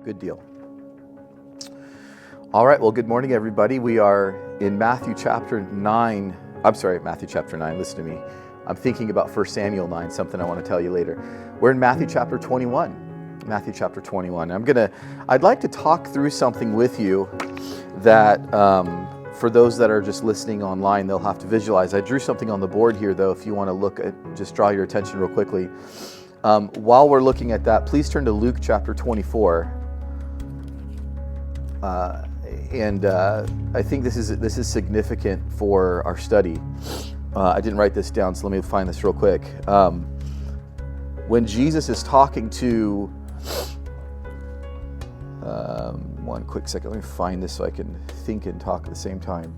Good deal. All right, well, good morning, everybody. We are in Matthew chapter 9. Matthew chapter 9, listen to me. I'm thinking about 1 Samuel 9, something I want to tell you later. We're in Matthew chapter 21. Matthew chapter 21. I'd like to talk through something with you that, for those that are just listening online, they'll have to visualize. I drew something on the board here, though, if you want to look at, just draw your attention real quickly. While we're looking at that, please turn to Luke chapter 24. I think this is significant for our study. I didn't write this down, so let me find this real quick. When Jesus is talking to, one quick second, let me find this so I can think and talk at the same time.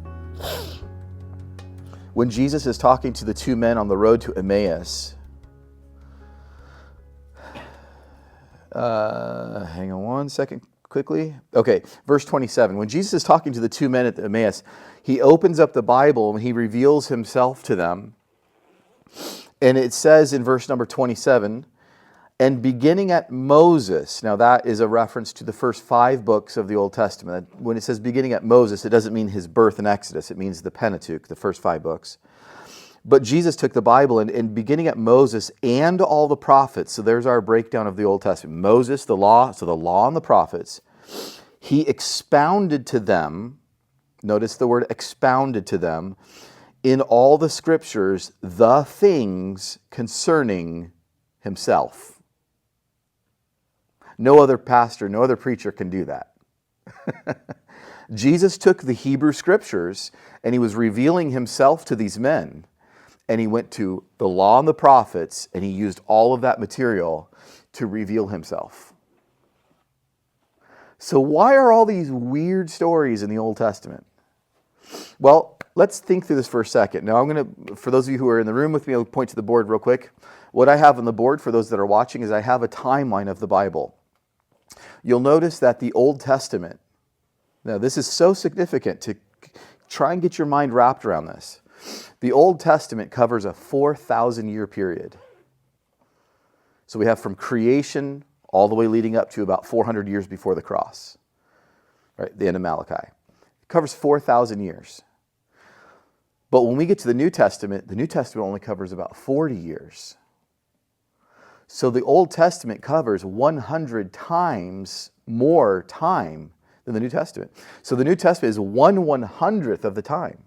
When Jesus is talking to the two men on the road to Emmaus, hang on one second. Quickly. Okay, verse 27. When Jesus is talking to the two men at Emmaus, he opens up the Bible and he reveals himself to them. And it says in verse number 27, and beginning at Moses. Now that is a reference to the first 5 books of the Old Testament. When it says beginning at Moses, it doesn't mean his birth in Exodus. It means the Pentateuch, the first 5 books. But Jesus took the Bible and beginning at Moses and all the prophets, so there's our breakdown of the Old Testament. Moses, the law, so the law and the prophets, he expounded to them, notice the word expounded to them, in all the scriptures, the things concerning himself. No other pastor, no other preacher can do that. Jesus took the Hebrew scriptures and he was revealing himself to these men. And he went to the law and the prophets, and he used all of that material to reveal himself. So why are all these weird stories in the Old Testament? Well, let's think through this for a second. Now, for those of you who are in the room with me, I'll point to the board real quick. What I have on the board for those that are watching is I have a timeline of the Bible. You'll notice that the Old Testament, now this is so significant to try and get your mind wrapped around this. The Old Testament covers a 4,000-year period. So we have from creation all the way leading up to about 400 years before the cross, right? The end of Malachi. It covers 4,000 years. But when we get to the New Testament only covers about 40 years. So the Old Testament covers 100 times more time than the New Testament. So the New Testament is 1/100th of the time.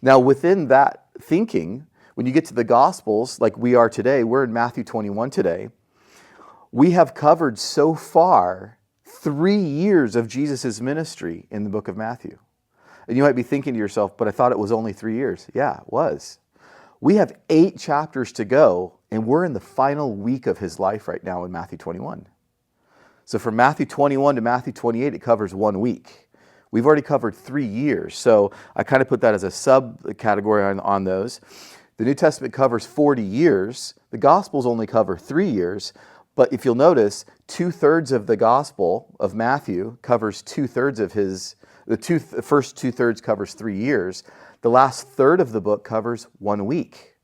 Now, within that thinking, when you get to the Gospels, like we are today, we're in Matthew 21 today, we have covered so far 3 years of Jesus' ministry in the book of Matthew. And you might be thinking to yourself, but I thought it was only 3 years. Yeah, it was. We have 8 chapters to go, and we're in the final week of his life right now in Matthew 21. So from Matthew 21 to Matthew 28, it covers 1 week. We've already covered 3 years, so I kind of put that as a subcategory on those. The New Testament covers 40 years. The Gospels only cover 3 years, but if you'll notice, 2/3 of the Gospel of Matthew covers 2/3 of the first 2/3 covers 3 years. The last third of the book covers 1 week.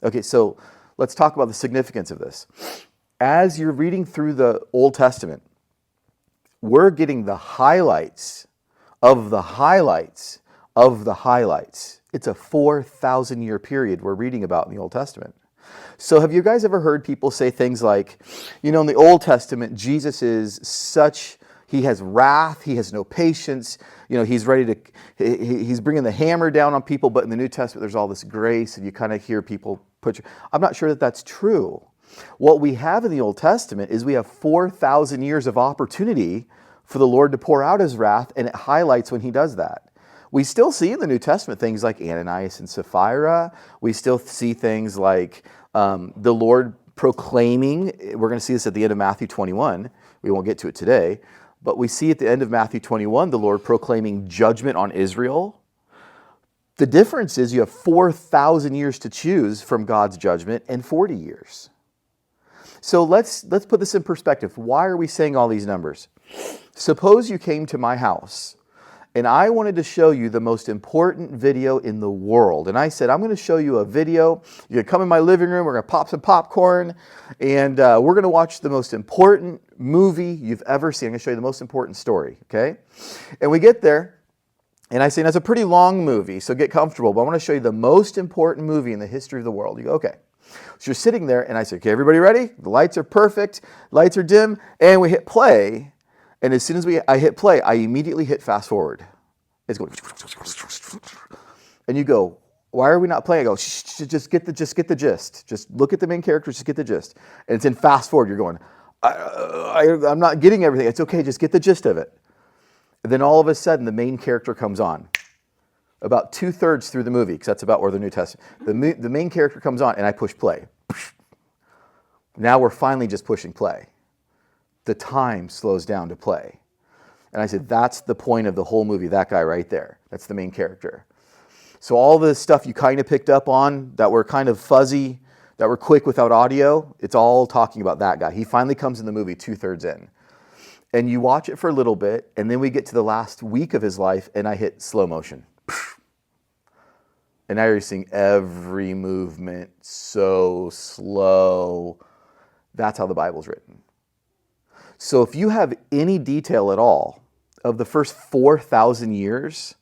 Okay, so let's talk about the significance of this. As you're reading through the Old Testament, we're getting the highlights of the highlights of the highlights. It's a 4,000-year period we're reading about in the Old Testament. So have you guys ever heard people say things like, in the Old Testament, Jesus is he has wrath, he has no patience, he's he's bringing the hammer down on people, but in the New Testament, there's all this grace, and you kind of hear people I'm not sure that that's true. What we have in the Old Testament is we have 4,000 years of opportunity for the Lord to pour out his wrath, and it highlights when he does that. We still see in the New Testament things like Ananias and Sapphira. We still see things like the Lord proclaiming. We're going to see this at the end of Matthew 21. We won't get to it today. But we see at the end of Matthew 21, the Lord proclaiming judgment on Israel. The difference is you have 4,000 years to choose from God's judgment and 40 years. So let's put this in perspective. Why are we saying all these numbers? Suppose you came to my house And I wanted to show you the most important video in the world. And I said, I'm going to show you a video. You're going to come in my living room. We're going to pop some popcorn. And we're going to watch the most important movie you've ever seen. I'm going to show you the most important story, okay? And we get there. And I say, that's a pretty long movie, so get comfortable. But I want to show you the most important movie in the history of the world. You go, okay. So you're sitting there, and I say, okay, everybody ready? The lights are perfect. Lights are dim. And we hit play. And as soon as I hit play, I immediately hit fast forward. It's going, and you go, why are we not playing? I go, just get the gist. Just look at the main characters, just get the gist. And it's in fast forward. You're going, I'm not getting everything. It's okay, just get the gist of it. And then all of a sudden, the main character comes on. About 2/3 through the movie, because that's about where the New Testament. The main character comes on, and I push play. Now we're finally just pushing play. The time slows down to play. And I said, that's the point of the whole movie, that guy right there. That's the main character. So all the stuff you kind of picked up on that were kind of fuzzy, that were quick without audio, it's all talking about that guy. He finally comes in the movie 2/3 in. And you watch it for a little bit, and then we get to the last week of his life, and I hit slow motion. And now you're seeing every movement so slow. That's how the Bible's written. So if you have any detail at all of the first 4,000 years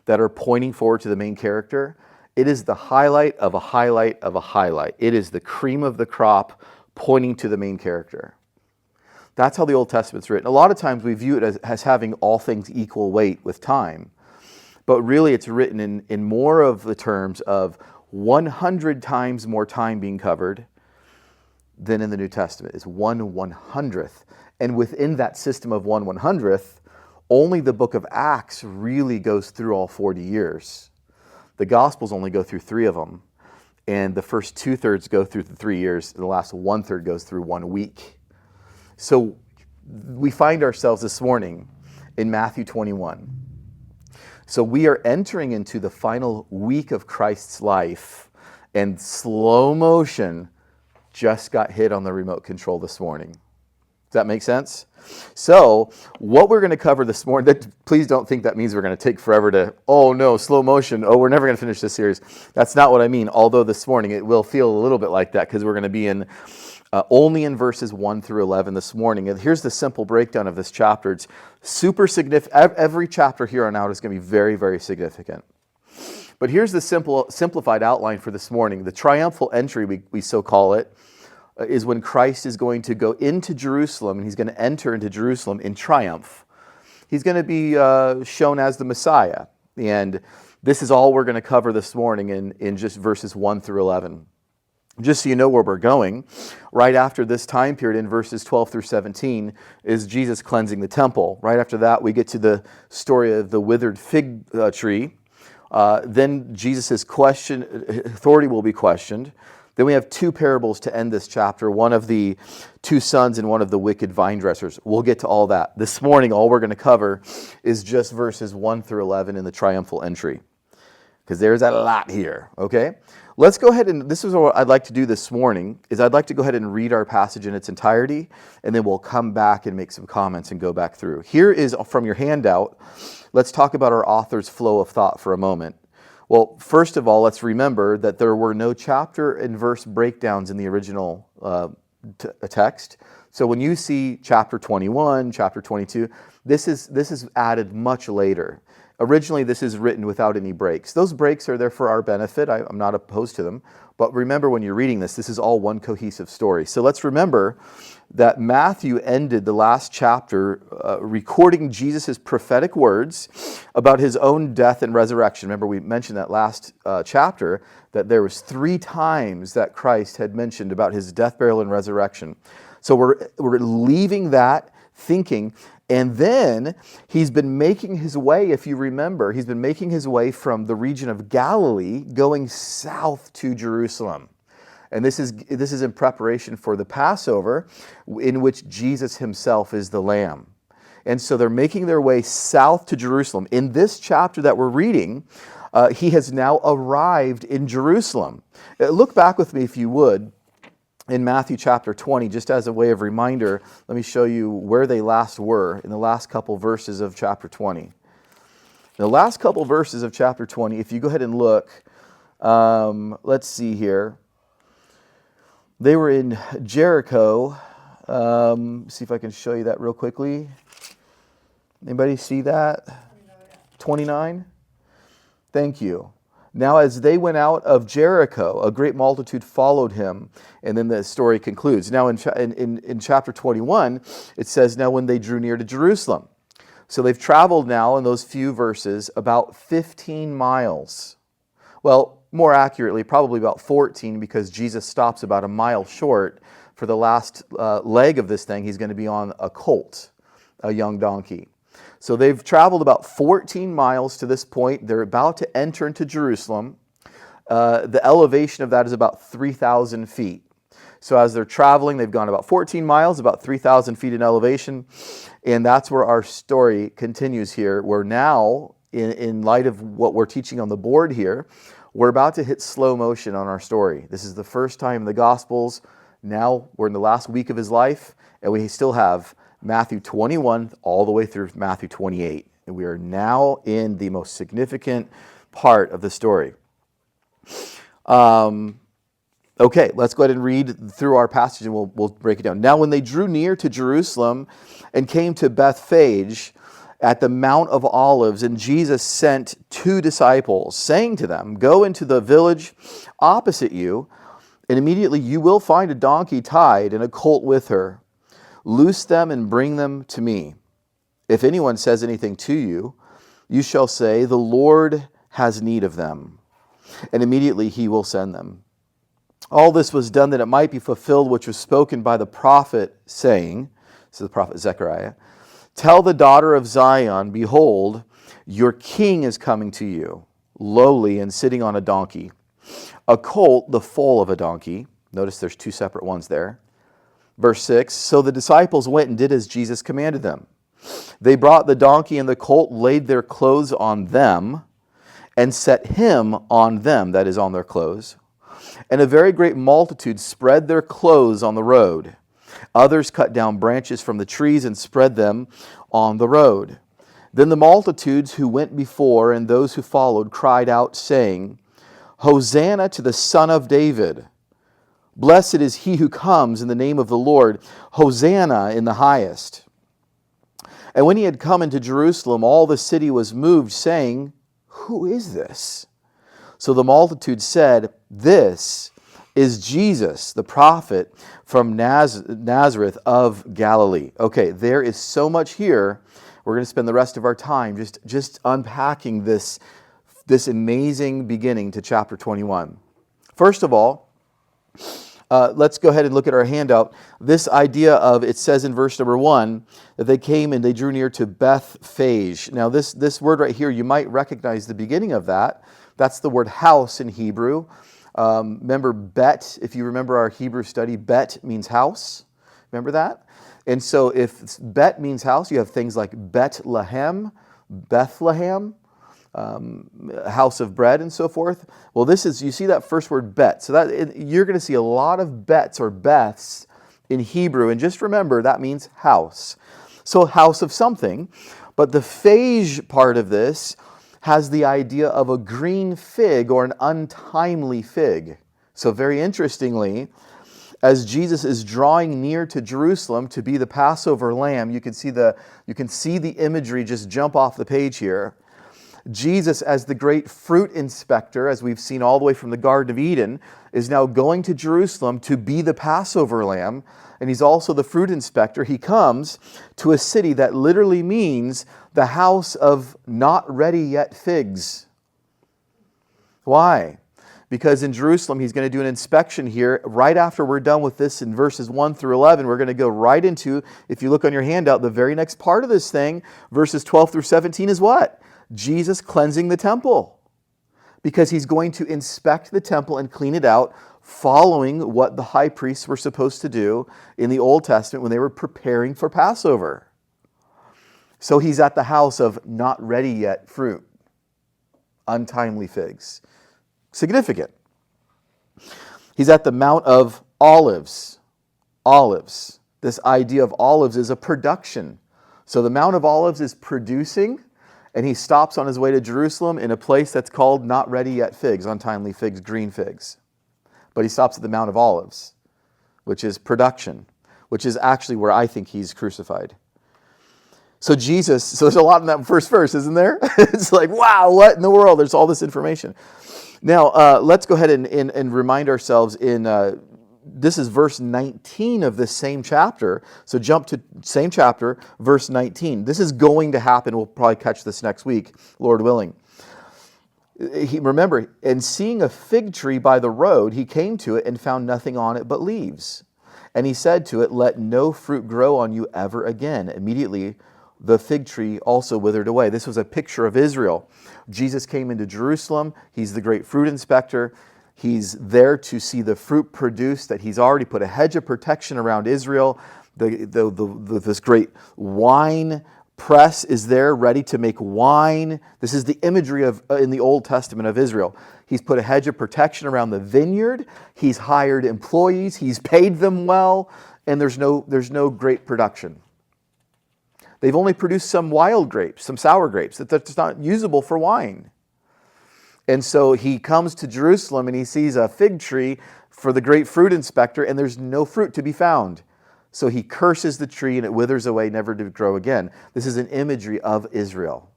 that are pointing forward to the main character, it is the highlight of a highlight of a highlight. It is the cream of the crop pointing to the main character. That's how the Old Testament's written. A lot of times we view it as having all things equal weight with time. But really it's written in more of the terms of 100 times more time being covered than in the New Testament. It's 1/100th. And within that system of 1/100th, only the book of Acts really goes through all 40 years. The Gospels only go through 3 of them. And the first 2/3 go through the 3 years, and the last 1/3 goes through 1 week. So we find ourselves this morning in Matthew 21. So we are entering into the final week of Christ's life, and slow motion just got hit on the remote control this morning. Does that make sense? So what we're going to cover this morning, please don't think that means we're going to take forever to, oh no, slow motion, oh, we're never going to finish this series. That's not what I mean, although this morning it will feel a little bit like that because we're going to be in only in verses 1 through 11 this morning. And here's the simple breakdown of this chapter. It's super significant. Every chapter here on out is going to be very, very significant. But here's the simplified outline for this morning. The triumphal entry, we so call it, is when Christ is going to go into Jerusalem, and he's going to enter into Jerusalem in triumph. He's going to be shown as the Messiah. And this is all we're going to cover this morning in just verses 1 through 11. Just so you know where we're going, right after this time period in verses 12 through 17 is Jesus cleansing the temple. Right after that, we get to the story of the withered fig tree. Then Jesus' authority will be questioned. Then we have 2 parables to end this chapter, one of the 2 sons and one of the wicked vine dressers. We'll get to all that. This morning, all we're going to cover is just verses 1 through 11 in the triumphal entry, because there's a lot here, okay? Let's go ahead and, this is what I'd like to do this morning, is I'd like to go ahead and read our passage in its entirety, and then we'll come back and make some comments and go back through. Here is from your handout. Let's talk about our author's flow of thought for a moment. Well, first of all, let's remember that there were no chapter and verse breakdowns in the original text. So when you see chapter 21, chapter 22, this is added much later. Originally, this is written without any breaks. Those breaks are there for our benefit. I'm not opposed to them. But remember, when you're reading this is all one cohesive story. So let's remember that Matthew ended the last chapter recording Jesus' prophetic words about his own death and resurrection. Remember, we mentioned that last chapter, that there was 3 times that Christ had mentioned about his death, burial, and resurrection. So we're leaving that thinking. And then he's been making his way, if you remember, he's been making his way from the region of Galilee going south to Jerusalem. And this is in preparation for the Passover, in which Jesus himself is the Lamb. And so they're making their way south to Jerusalem. In this chapter that we're reading, he has now arrived in Jerusalem. Look back with me, if you would, in Matthew chapter 20, just as a way of reminder. Let me show you where they last were in the last couple verses of chapter 20. The last couple verses of chapter 20, if you go ahead and look, let's see here. They were in Jericho. See if I can show you that real quickly. Anybody see that? 29? Thank you. Now as they went out of Jericho, a great multitude followed him. And then the story concludes. Now in chapter 21, it says, now when they drew near to Jerusalem. So they've traveled now in those few verses about 15 miles. Well, more accurately, probably about 14, because Jesus stops about a mile short. For the last leg of this thing, he's going to be on a colt, a young donkey. So they've traveled about 14 miles to this point. They're about to enter into Jerusalem. The elevation of that is about 3,000 feet. So as they're traveling, they've gone about 14 miles, about 3,000 feet in elevation. And that's where our story continues here. We're now, in light of what we're teaching on the board here, we're about to hit slow motion on our story. This is the first time in the Gospels. Now we're in the last week of his life, and we still have Matthew 21 all the way through Matthew 28. And we are now in the most significant part of the story. Okay, let's go ahead and read through our passage and we'll break it down. Now when they drew near to Jerusalem and came to Bethphage at the Mount of Olives, and Jesus sent 2 disciples, saying to them, go into the village opposite you, and immediately you will find a donkey tied and a colt with her. Loose them and bring them to me. If anyone says anything to you, you shall say, the Lord has need of them, and immediately he will send them. All this was done that it might be fulfilled which was spoken by the prophet, saying, this is the prophet Zechariah, tell the daughter of Zion, behold, your king is coming to you, lowly and sitting on a donkey, a colt, the foal of a donkey. Notice there's 2 separate ones there. Verse 6, so the disciples went and did as Jesus commanded them. They brought the donkey and the colt, laid their clothes on them, and set him on them, that is, on their clothes. And a very great multitude spread their clothes on the road. Others cut down branches from the trees and spread them on the road. Then the multitudes who went before and those who followed cried out, saying, Hosanna to the Son of David. Blessed is he who comes in the name of the Lord. Hosanna in the highest. And when he had come into Jerusalem, all the city was moved, saying, who is this? So the multitude said, this is Jesus, the prophet from Nazareth of Galilee. Okay, there is so much here. We're going to spend the rest of our time just unpacking this amazing beginning to chapter 21. First of all, let's go ahead and look at our handout. This idea of, it says in verse number 1, that they came and they drew near to Bethphage. Now this word right here, you might recognize the beginning of that. That's the word house in Hebrew. Remember Bet, if you remember our Hebrew study, Bet means house. Remember that? And so if Bet means house, you have things like Bethlehem, house of bread and so forth. Well, you see that first word Bet. So that you're going to see a lot of bets or Beths in Hebrew. And just remember, that means house. So house of something. But the phage part of this has the idea of a green fig or an untimely fig. So very interestingly, as Jesus is drawing near to Jerusalem to be the Passover lamb, you can see the imagery just jump off the page here. Jesus, as the great fruit inspector, as we've seen all the way from the Garden of Eden, is now going to Jerusalem to be the Passover lamb, and he's also the fruit inspector. He comes to a city that literally means the house of not ready yet figs. Why? Because in Jerusalem, he's going to do an inspection here. Right after we're done with this in verses 1 through 11, we're going to go right into, if you look on your handout, the very next part of this thing, verses 12 through 17 is what? Jesus cleansing the temple. Because he's going to inspect the temple and clean it out, following what the high priests were supposed to do in the Old Testament when they were preparing for Passover. So he's at the house of not ready yet fruit, untimely figs. Significant. He's at the Mount of Olives. Olives. This idea of olives is a production. So the Mount of Olives is producing, And he stops on his way to Jerusalem in a place that's called not ready yet figs, untimely figs, green figs. But he stops at the Mount of Olives, which is production, which is actually where I think he's crucified. So there's a lot in that first verse, isn't there? It's like, wow, what in the world? There's all this information. Now, let's go ahead and remind ourselves this is verse 19 of this same chapter. So jump to same chapter, verse 19. This is going to happen. We'll probably catch this next week, Lord willing. Remember, and seeing a fig tree by the road, he came to it and found nothing on it but leaves. And he said to it, let no fruit grow on you ever again. Immediately, the fig tree also withered away. This was a picture of Israel. Jesus came into Jerusalem. He's the great fruit inspector. He's there to see the fruit produced, that he's already put a hedge of protection around Israel. This great wine press is there ready to make wine. This is the imagery of in the Old Testament of Israel. He's put a hedge of protection around the vineyard. He's hired employees. He's paid them well. And there's no great production. They've only produced some wild grapes, some sour grapes, that's not usable for wine. And so he comes to Jerusalem and he sees a fig tree for the great fruit inspector, and there's no fruit to be found. So he curses the tree and it withers away, never to grow again. This is an imagery of Israel.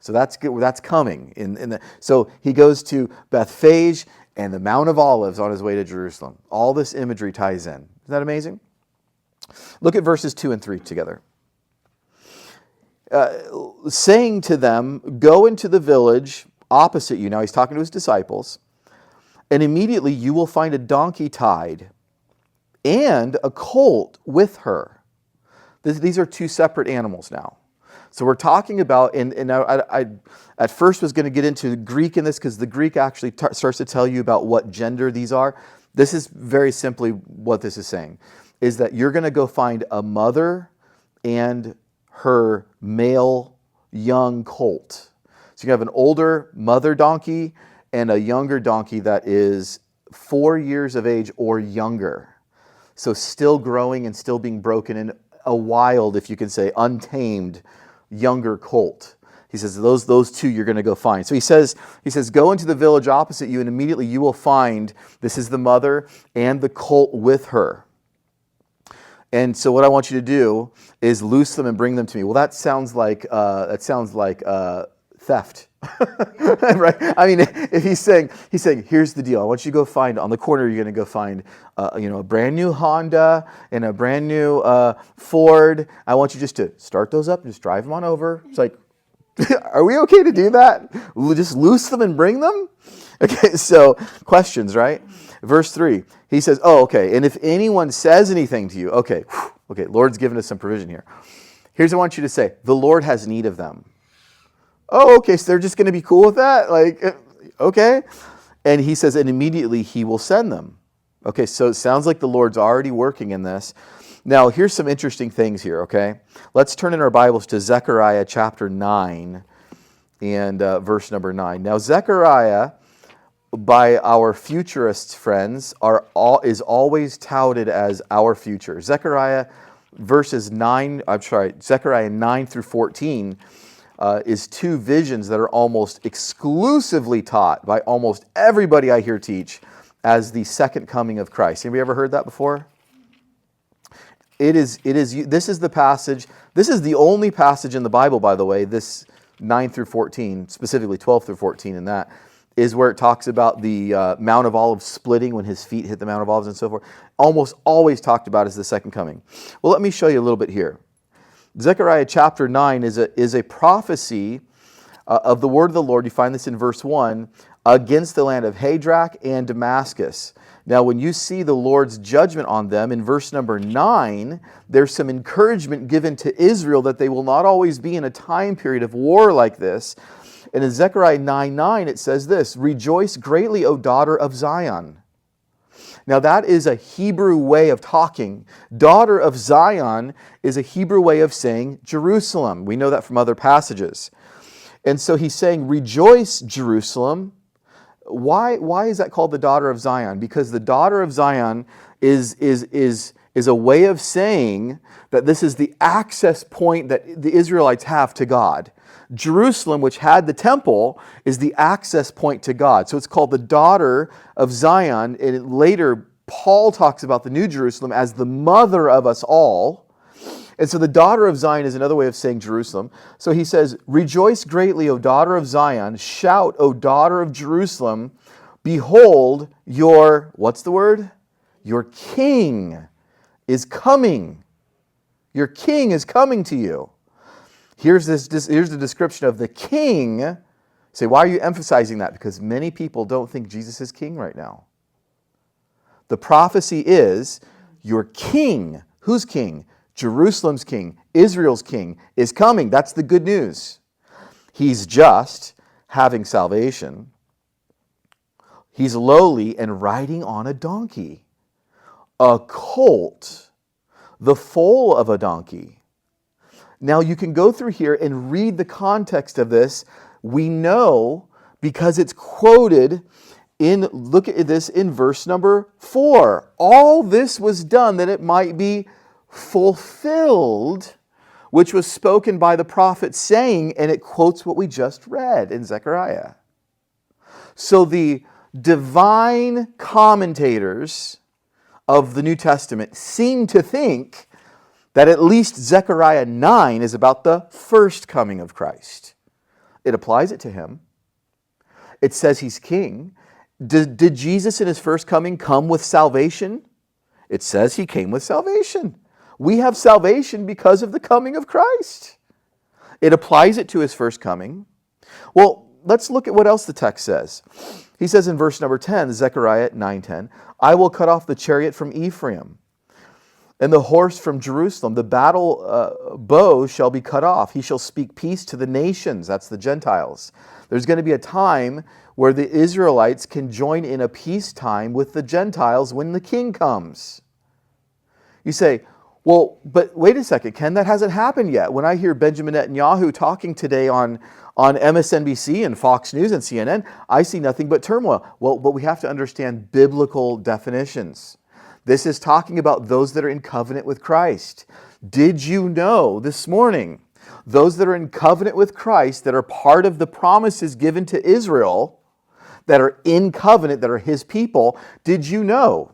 So that's good. That's coming. So he goes to Bethphage and the Mount of Olives on his way to Jerusalem. All this imagery ties in. Isn't that amazing? Look at verses 2 and 3 together. Saying to them, go into the village opposite you. Now he's talking to his disciples. And immediately you will find a donkey tied and a colt with her. These are two separate animals now. So we're talking about, and I at first was going to get into Greek in this because the Greek actually starts to tell you about what gender these are. This is very simply what this is saying, is that you're going to go find a mother and her male young colt. So you have an older mother donkey and a younger donkey that is 4 years of age or younger. So still growing and still being broken in, a wild, if you can say, untamed younger colt. He says those two you're going to go find. So he says, go into the village opposite you and immediately you will find, this is the mother and the colt with her. And so what I want you to do is loose them and bring them to me. Well, that sounds like theft, right? I mean, if he's saying, here's the deal. I want you to go find, on the corner, you're going to go find, a brand new Honda and a brand new Ford. I want you just to start those up and just drive them on over. It's like, are we okay to do that? Just loose them and bring them? Okay, so questions, right? Verse 3, he says, oh, okay, and if anyone says anything to you, okay, Lord's given us some provision here. Here's what I want you to say, the Lord has need of them. Oh, okay, so they're just going to be cool with that? Like, okay. And he says, and immediately he will send them. Okay, so it sounds like the Lord's already working in this. Now, here's some interesting things here, okay? Let's turn in our Bibles to Zechariah chapter 9 and verse number 9. Now, Zechariah, by our futurist friends, is always touted as our future. Zechariah 9 through 14 is two visions that are almost exclusively taught by almost everybody I hear teach as the second coming of Christ. Have you ever heard that before? This is the passage, this is the only passage in the Bible, by the way, this 9 through 14, specifically 12 through 14 in that, is where it talks about the Mount of Olives splitting when his feet hit the Mount of Olives and so forth. Almost always talked about as the second coming. Well, let me show you a little bit here. Zechariah chapter 9 is a prophecy of the word of the Lord. You find this in verse 1, against the land of Hadrach and Damascus. Now, when you see the Lord's judgment on them, in verse number 9, there's some encouragement given to Israel that they will not always be in a time period of war like this. And in Zechariah 9:9, it says this, rejoice greatly, O daughter of Zion. Now that is a Hebrew way of talking. Daughter of Zion is a Hebrew way of saying Jerusalem. We know that from other passages. And so he's saying, rejoice, Jerusalem. Why is that called the daughter of Zion? Because the daughter of Zion is a way of saying that this is the access point that the Israelites have to God. Jerusalem, which had the temple, is the access point to God. So it's called the daughter of Zion. And later, Paul talks about the New Jerusalem as the mother of us all. And so the daughter of Zion is another way of saying Jerusalem. So he says, rejoice greatly, O daughter of Zion. Shout, O daughter of Jerusalem. Behold, what's the word? Your king is coming. Your king is coming to you. Here's the description of the king. You say, why are you emphasizing that? Because many people don't think Jesus is king right now. The prophecy is your king. Who's king? Jerusalem's king, Israel's king, is coming. That's the good news. He's just, having salvation. He's lowly and riding on a donkey, a colt, the foal of a donkey. Now you can go through here and read the context of this. We know because it's quoted look at this in verse number 4. All this was done that it might be fulfilled, which was spoken by the prophet saying, and it quotes what we just read in Zechariah. So the divine commentators of the New Testament seem to think that at least Zechariah 9 is about the first coming of Christ. It applies it to him. It says he's king. Did Jesus in his first coming come with salvation? It says he came with salvation. We have salvation because of the coming of Christ. It applies it to his first coming. Well, let's look at what else the text says. He says in verse number 10, Zechariah 9:10, I will cut off the chariot from Ephraim and the horse from Jerusalem. The battle bow shall be cut off. He shall speak peace to the nations. That's the Gentiles. There's going to be a time where the Israelites can join in a peacetime with the Gentiles when the king comes. You say, well, but wait a second, Ken, that hasn't happened yet. When I hear Benjamin Netanyahu talking today on MSNBC and Fox News and CNN, I see nothing but turmoil. Well, but we have to understand biblical definitions. This is talking about those that are in covenant with Christ. Did you know this morning, those that are in covenant with Christ, that are part of the promises given to Israel, that are in covenant, that are his people, did you know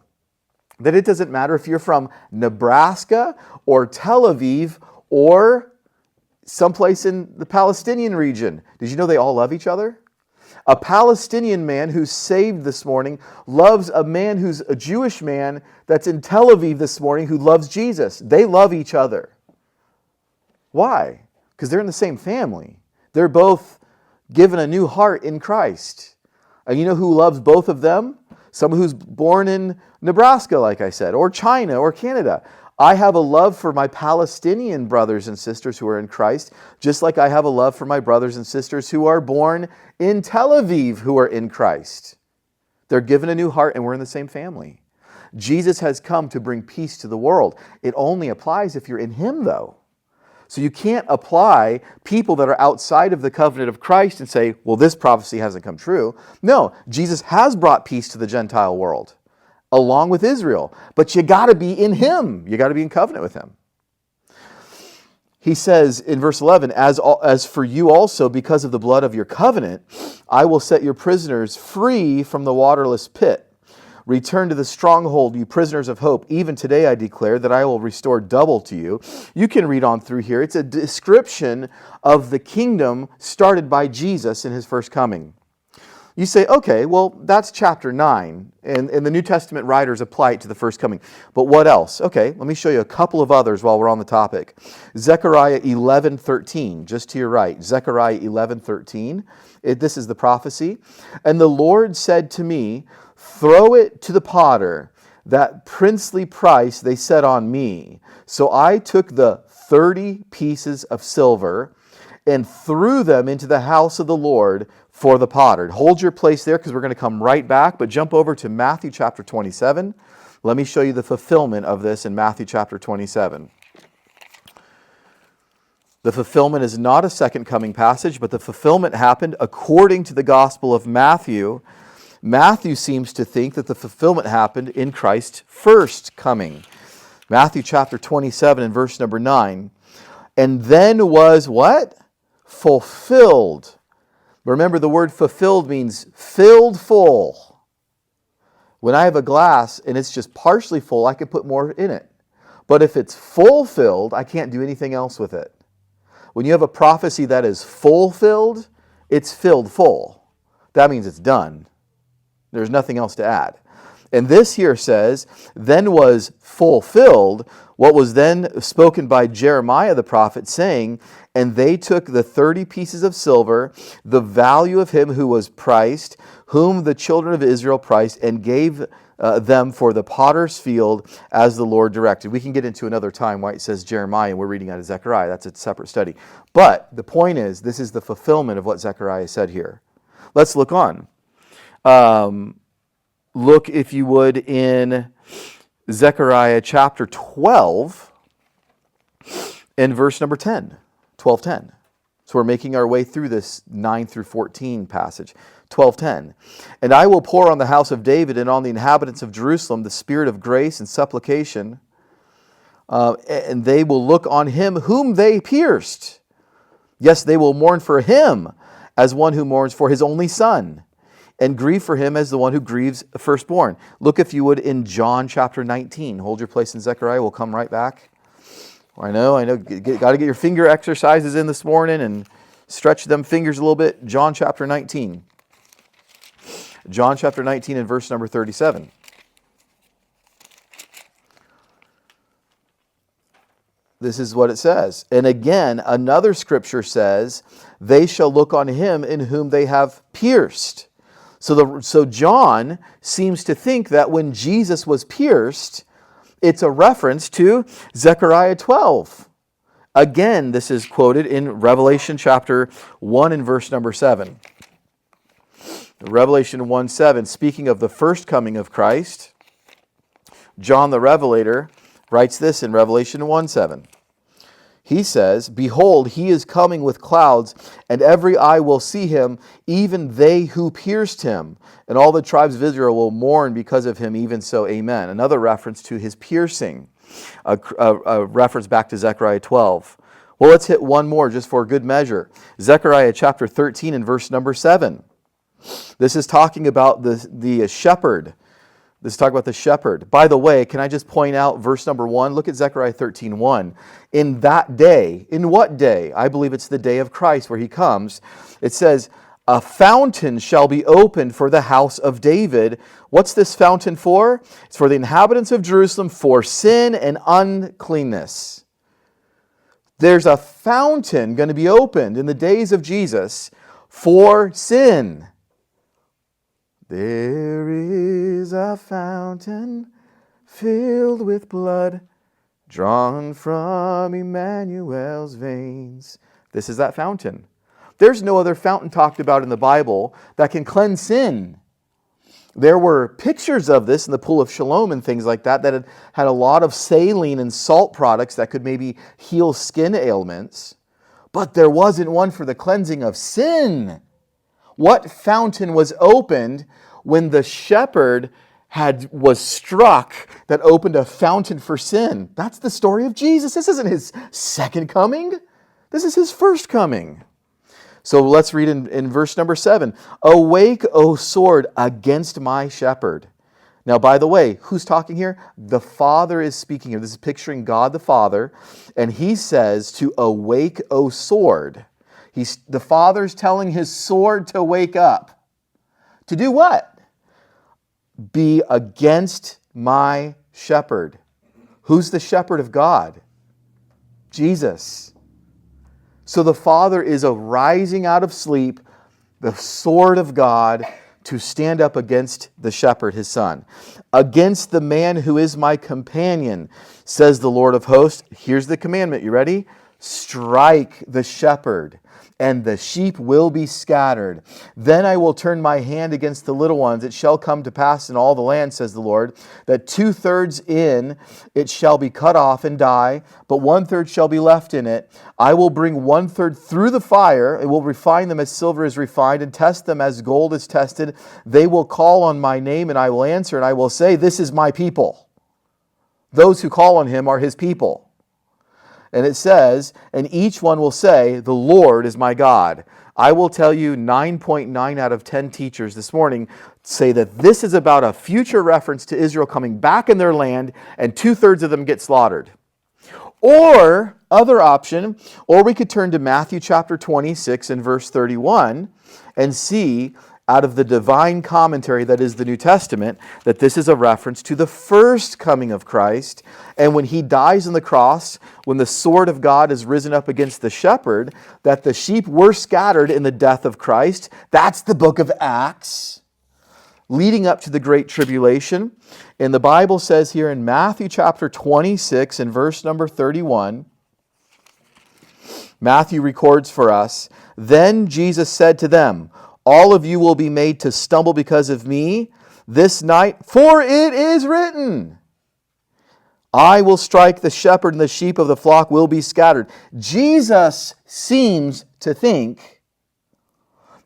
that it doesn't matter if you're from Nebraska or Tel Aviv or someplace in the Palestinian region? Did you know they all love each other? A Palestinian man who's saved this morning loves a man who's a Jewish man that's in Tel Aviv this morning who loves Jesus. They love each other. Why? Because they're in the same family. They're both given a new heart in Christ. And you know who loves both of them? Someone who's born in Nebraska, like I said, or China or Canada. I have a love for my Palestinian brothers and sisters who are in Christ, just like I have a love for my brothers and sisters who are born in Tel Aviv who are in Christ. They're given a new heart and we're in the same family. Jesus has come to bring peace to the world. It only applies if you're in him, though. So you can't apply people that are outside of the covenant of Christ and say, well, this prophecy hasn't come true. No, Jesus has brought peace to the Gentile world, along with Israel. But you got to be in him. You got to be in covenant with him. He says in verse 11, as for you also, because of the blood of your covenant, I will set your prisoners free from the waterless pit. Return to the stronghold, you prisoners of hope. Even today I declare that I will restore double to you. You can read on through here. It's a description of the kingdom started by Jesus in his first coming. You say, okay, well, that's chapter 9, and the New Testament writers apply it to the first coming. But what else? Okay, let me show you a couple of others while we're on the topic. Zechariah 11:13, just to your right. Zechariah 11:13. This is the prophecy. And the Lord said to me, throw it to the potter, that princely price they set on me. So I took the 30 pieces of silver and threw them into the house of the Lord for the potter. Hold your place there because we're going to come right back, but jump over to Matthew chapter 27. Let me show you the fulfillment of this in Matthew chapter 27. The fulfillment is not a second coming passage, but the fulfillment happened according to the Gospel of Matthew. Matthew seems to think that the fulfillment happened in Christ's first coming. Matthew chapter 27 and verse number 9. And then was what? fulfilled. Remember, the word fulfilled means filled full. When I have a glass and it's just partially full, I can put more in it. But if it's fulfilled, I can't do anything else with it. When you have a prophecy that is fulfilled, it's filled full. That means it's done. There's nothing else to add. And this here says, then was fulfilled what was then spoken by Jeremiah the prophet, saying, and they took the 30 pieces of silver, the value of him who was priced, whom the children of Israel priced, and gave them for the potter's field as the Lord directed. We can get into another time why it says Jeremiah and we're reading out of Zechariah. That's a separate study. But the point is, this is the fulfillment of what Zechariah said here. Let's look on. Look, if you would, in Zechariah chapter 12 and verse number 10. 12:10. So we're making our way through this 9 through 14 passage. 12:10. And I will pour on the house of David and on the inhabitants of Jerusalem the spirit of grace and supplication, and they will look on him whom they pierced. Yes, they will mourn for him as one who mourns for his only son, and grieve for him as the one who grieves a firstborn. Look, if you would, in John chapter 19. Hold your place in Zechariah. We'll come right back. I know. Got to get your finger exercises in this morning and stretch them fingers a little bit. John chapter 19. John chapter 19 and verse number 37. This is what it says. And again, another scripture says, they shall look on him in whom they have pierced. So John seems to think that when Jesus was pierced, it's a reference to Zechariah 12. Again, this is quoted in Revelation chapter 1 and verse number 7. Revelation 1:7, speaking of the first coming of Christ, John the Revelator writes this in Revelation 1:7. He says, behold, he is coming with clouds, and every eye will see him, even they who pierced him. And all the tribes of Israel will mourn because of him, even so, amen. Another reference to his piercing, a reference back to Zechariah 12. Well, let's hit one more just for good measure. Zechariah chapter 13 and verse number 7. This is talking about the shepherd. This is talking about the shepherd. By the way, can I just point out verse number 1? Look at Zechariah 13:1. In that day, in what day? I believe it's the day of Christ where he comes. It says, a fountain shall be opened for the house of David. What's this fountain for? It's for the inhabitants of Jerusalem for sin and uncleanness. There's a fountain going to be opened in the days of Jesus for sin. There is a fountain filled with blood, drawn from Emmanuel's veins. This is that fountain. There's no other fountain talked about in the Bible that can cleanse sin. There were pictures of this in the Pool of Siloam and things like that had a lot of saline and salt products that could maybe heal skin ailments. But there wasn't one for the cleansing of sin. What fountain was opened when the shepherd was struck that opened a fountain for sin? That's the story of Jesus. This isn't his second coming. This is his first coming. So let's read in verse number 7. Awake, O sword, against my shepherd. Now, by the way, who's talking here? The Father is speaking here. This is picturing God the Father. And he says to awake, O sword. The Father's telling his sword to wake up. To do what? Be against my shepherd. Who's the shepherd of God? Jesus. So the Father is arising out of sleep, the sword of God, to stand up against the shepherd, his son. Against the man who is my companion, says the Lord of hosts. Here's the commandment. You ready? Strike the shepherd, and the sheep will be scattered. Then I will turn my hand against the little ones. It shall come to pass in all the land, says the Lord, that 2/3 in it shall be cut off and die, but 1/3 shall be left in it. I will bring 1/3 through the fire. It will refine them as silver is refined, and test them as gold is tested. They will call on my name, and I will answer, and I will say, this is my people. Those who call on him are his people. And it says, and each one will say, the Lord is my God. I will tell you 9.9 out of 10 teachers this morning say that this is about a future reference to Israel coming back in their land, and 2/3 of them get slaughtered. Or, other option, or we could turn to Matthew chapter 26 and verse 31 and see out of the divine commentary that is the New Testament that this is a reference to the first coming of Christ. And when he dies on the cross, when the sword of God is risen up against the shepherd, that the sheep were scattered in the death of Christ. That's the book of Acts, leading up to the Great Tribulation. And the Bible says here in Matthew chapter 26 and verse number 31, Matthew records for us, then Jesus said to them, all of you will be made to stumble because of me this night, for it is written, I will strike the shepherd and the sheep of the flock will be scattered. Jesus seems to think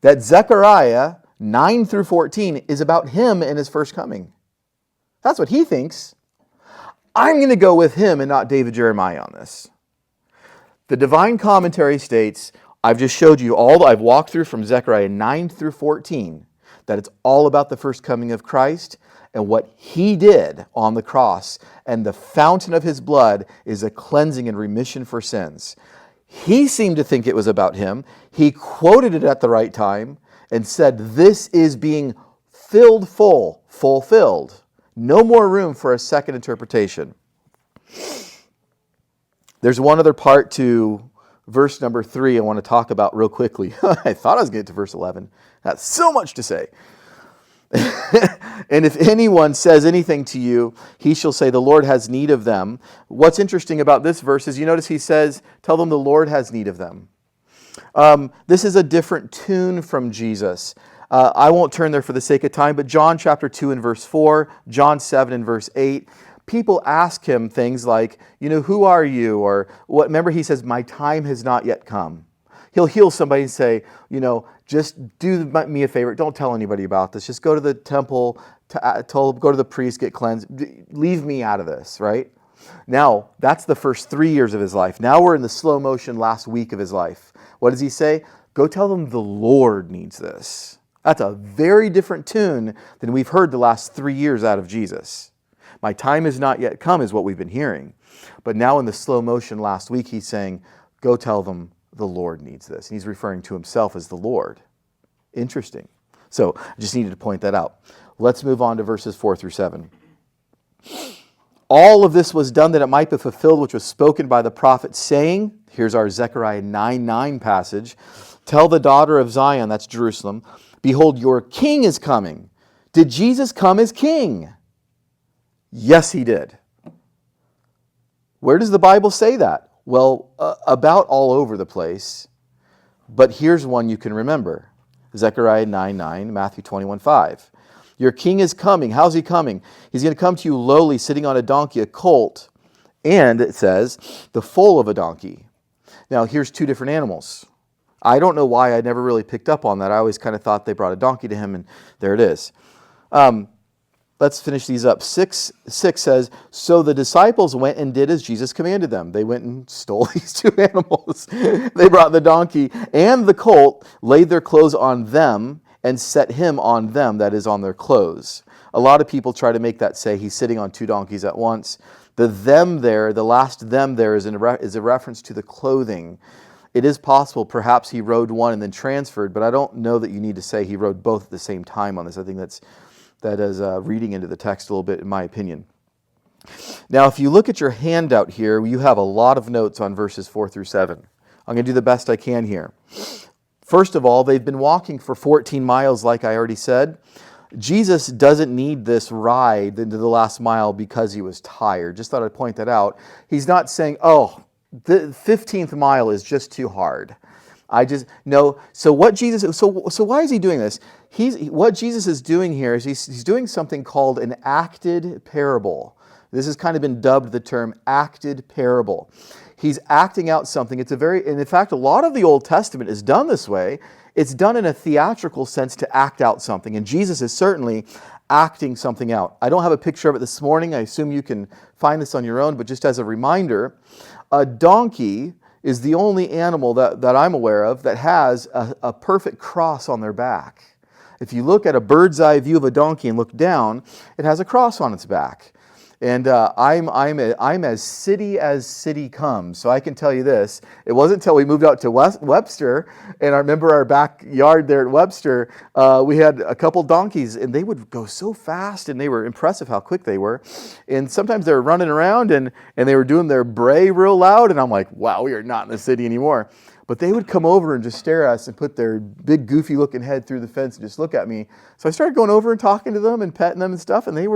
that Zechariah 9 through 14 is about him and his first coming. That's what he thinks. I'm going to go with him and not David Jeremiah on this. The divine commentary states, I've just showed you I've walked through from Zechariah 9 through 14, that it's all about the first coming of Christ and what he did on the cross. And the fountain of his blood is a cleansing and remission for sins. He seemed to think it was about him. He quoted it at the right time and said, this is being fulfilled. No more room for a second interpretation. There's one other part to verse number 3 I want to talk about real quickly. I thought I was getting to verse 11. That's so much to say. And if anyone says anything to you, he shall say, the Lord has need of them. What's interesting about this verse is you notice he says, tell them the Lord has need of them. This is a different tune from Jesus. I won't turn there for the sake of time, but John chapter 2 and verse 4, John 7 and verse 8, people ask him things like, who are you? Or what? Remember, he says, my time has not yet come. He'll heal somebody and say, just do me a favor. Don't tell anybody about this. Just go to the temple, go to the priest, get cleansed. Leave me out of this, right? Now, that's the first 3 years of his life. Now we're in the slow motion last week of his life. What does he say? Go tell them the Lord needs this. That's a very different tune than we've heard the last 3 years out of Jesus. My time has not yet come is what we've been hearing. But now in the slow motion last week, he's saying, go tell them the Lord needs this. And he's referring to himself as the Lord. Interesting. So I just needed to point that out. Let's move on to verses 4 through 7. All of this was done that it might be fulfilled, which was spoken by the prophet, saying, here's our Zechariah 9:9 passage, tell the daughter of Zion, that's Jerusalem, behold, your king is coming. Did Jesus come as king? Yes, he did. Where does the Bible say that? Well, about all over the place. But here's one you can remember. Zechariah 9:9, Matthew 21:5. Your king is coming. How's he coming? He's going to come to you lowly, sitting on a donkey, a colt, and it says, the foal of a donkey. Now, here's two different animals. I don't know why I never really picked up on that. I always kind of thought they brought a donkey to him, and there it is. Let's finish these up. 6 says, so the disciples went and did as Jesus commanded them. They went and stole these two animals. They brought the donkey and the colt, laid their clothes on them, and set him on them, that is, on their clothes. A lot of people try to make that say he's sitting on two donkeys at once. The them there, the last them there is a reference to the clothing. It is possible perhaps he rode one and then transferred, but I don't know that you need to say he rode both at the same time on this. I think that is reading into the text a little bit, in my opinion. Now, if you look at your handout here, you have a lot of notes on verses 4 through 7. I'm going to do the best I can here. First of all, they've been walking for 14 miles, like I already said. Jesus doesn't need this ride into the last mile because he was tired. Just thought I'd point that out. He's not saying, oh, the 15th mile is just too hard. No. So why is he doing this? What Jesus is doing here is he's doing something called an acted parable. This has kind of been dubbed the term acted parable. He's acting out something. And in fact, a lot of the Old Testament is done this way. It's done in a theatrical sense to act out something. And Jesus is certainly acting something out. I don't have a picture of it this morning. I assume you can find this on your own. But just as a reminder, a donkey is the only animal that I'm aware of that has a perfect cross on their back. If you look at a bird's eye view of a donkey and look down, it has a cross on its back. And I'm as city comes. So I can tell you this. It wasn't until we moved out to Webster, and I remember our backyard there at Webster, we had a couple donkeys, and they would go so fast, and they were impressive how quick they were. And sometimes they were running around, and they were doing their bray real loud, and I'm like, wow, we are not in the city anymore. But they would come over and just stare at us and put their big goofy looking head through the fence and just look at me. So I started going over and talking to them and petting them and stuff, and they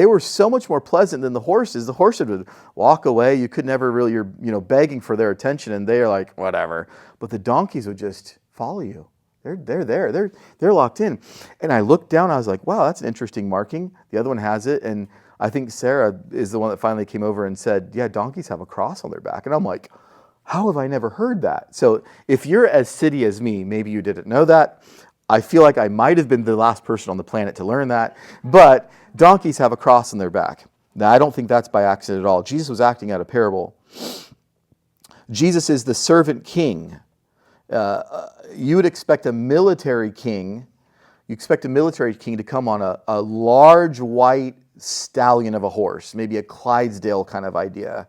were so much more pleasant than the horses. The horses would walk away. You could never really, you're begging for their attention, and they're like, whatever. But the donkeys would just follow you. They're there. They're locked in. And I looked down. I was like, wow, that's an interesting marking. The other one has it. And I think Sarah is the one that finally came over and said, yeah, donkeys have a cross on their back. And I'm like, how have I never heard that? So if you're as city as me, maybe you didn't know that. I feel like I might have been the last person on the planet to learn that. But donkeys have a cross on their back. Now, I don't think that's by accident at all. Jesus was acting out a parable. Jesus is the servant king. You would expect a military king. You expect a military king to come on a large white stallion of a horse, maybe a Clydesdale kind of idea.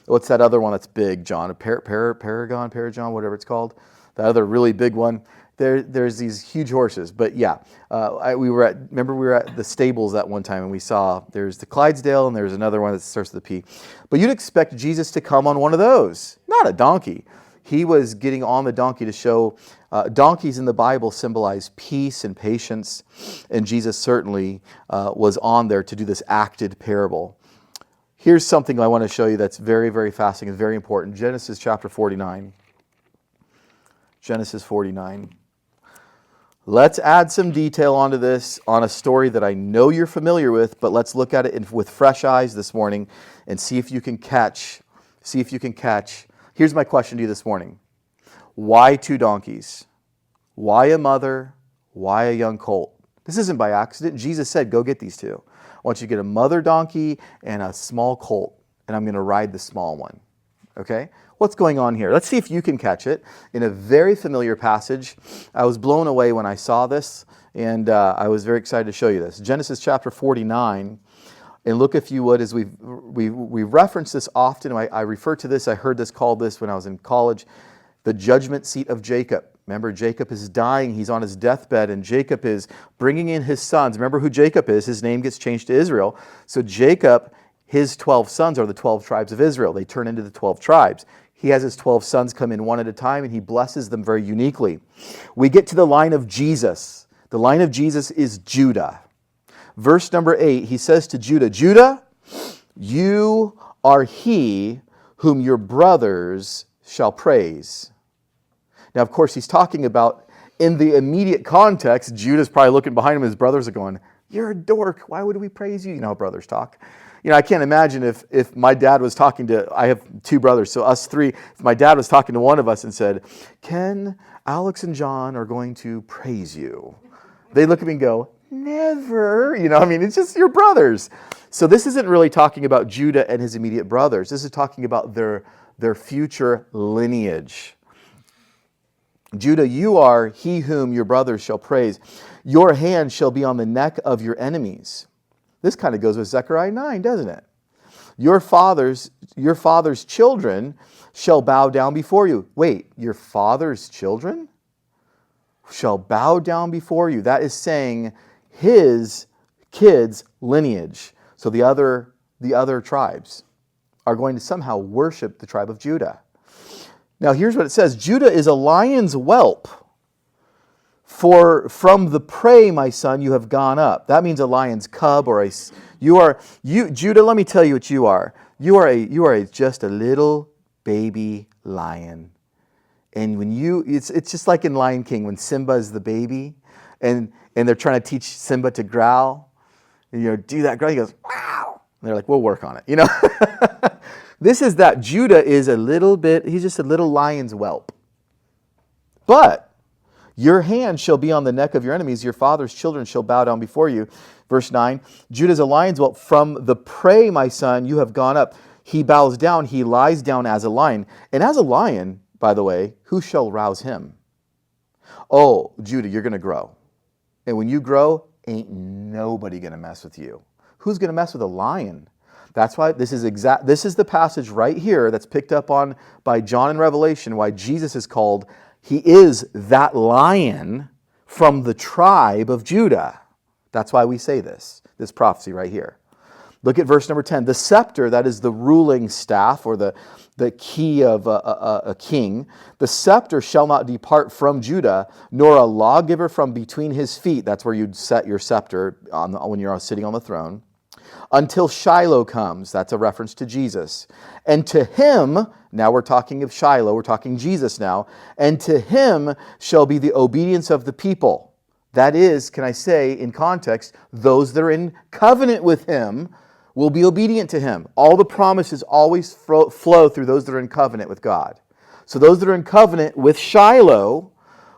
What's that other one that's big, John? A Paragon, whatever it's called. That other really big one. There's these huge horses, but yeah, we were at the stables that one time, and we saw there's the Clydesdale, and there's another one that starts with a P. But you'd expect Jesus to come on one of those, not a donkey. He was getting on the donkey to show donkeys in the Bible symbolize peace and patience, and Jesus certainly was on there to do this acted parable. Here's something I want to show you that's very, very fascinating and very important. Genesis chapter 49. Genesis 49. Let's add some detail onto this on a story that I know you're familiar with, but let's look at it with fresh eyes this morning and see if you can catch. Here's my question to you this morning. Why two donkeys? Why a mother? Why a young colt? This isn't by accident. Jesus said, go get these two. I want you to get a mother donkey and a small colt, and I'm going to ride the small one. Okay? What's going on here? Let's see if you can catch it. In a very familiar passage, I was blown away when I saw this, and I was very excited to show you this. Genesis chapter 49, and look if you would, as we reference this often. I refer to this, I heard this called this when I was in college, the judgment seat of Jacob. Remember, Jacob is dying. He's on his deathbed, and Jacob is bringing in his sons. Remember who Jacob is. His name gets changed to Israel. So Jacob, his 12 sons are the 12 tribes of Israel. They turn into the 12 tribes. He has his 12 sons come in one at a time, and he blesses them very uniquely. We get to the line of Jesus. The line of Jesus is Judah. Verse number 8, he says to Judah, Judah, you are he whom your brothers shall praise. Now, of course, he's talking about, in the immediate context, Judah's probably looking behind him, his brothers are going, you're a dork, why would we praise you? You know how brothers talk. I can't imagine if my dad was talking to, I have two brothers, so us three, if my dad was talking to one of us and said, Ken, Alex and John are going to praise you. They'd look at me and go, never. It's just your brothers. So this isn't really talking about Judah and his immediate brothers. This is talking about their future lineage. Judah, you are he whom your brothers shall praise. Your hand shall be on the neck of your enemies. This kind of goes with Zechariah 9, doesn't it? Your father's children shall bow down before you. Wait, your father's children shall bow down before you. That is saying his kids' lineage. So the other tribes are going to somehow worship the tribe of Judah. Now here's what it says. Judah is a lion's whelp. For from the prey, my son, you have gone up. That means a lion's cub, or Judah, let me tell you what you are. You are just a little baby lion. And when it's just like in Lion King when Simba is the baby and they're trying to teach Simba to growl. And, do that growl. He goes, wow. And they're like, we'll work on it. This is that Judah is he's just a little lion's whelp. But your hand shall be on the neck of your enemies. Your father's children shall bow down before you. Verse 9, Judah is a lion's whelp. From the prey, my son, you have gone up. He bows down, he lies down as a lion. And as a lion, by the way, who shall rouse him? Oh, Judah, you're going to grow. And when you grow, ain't nobody going to mess with you. Who's going to mess with a lion? That's why this is the passage right here that's picked up on by John in Revelation, why Jesus is called, he is that lion from the tribe of Judah. That's why we say this prophecy right here. Look at verse number 10. The scepter, that is the ruling staff or the key of a king, the scepter shall not depart from Judah, nor a lawgiver from between his feet. That's where you'd set your scepter when you're sitting on the throne. Until Shiloh comes. That's a reference to Jesus. And to him, now we're talking of Shiloh, we're talking Jesus now, and to him shall be the obedience of the people. That is, can I say, in context, those that are in covenant with him will be obedient to him. All the promises always flow through those that are in covenant with God. So those that are in covenant with Shiloh,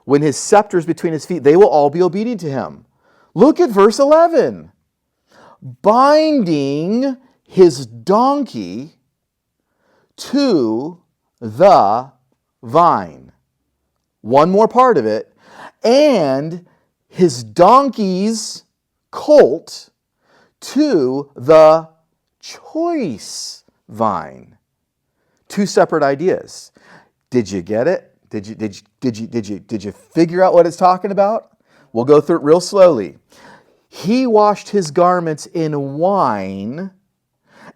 when his scepter is between his feet, they will all be obedient to him. Look at verse 11. Binding his donkey to the vine. One more part of it. And his donkey's colt to the choice vine. Two separate ideas. Did you get it? Did you figure out what it's talking about? We'll go through it real slowly. He washed his garments in wine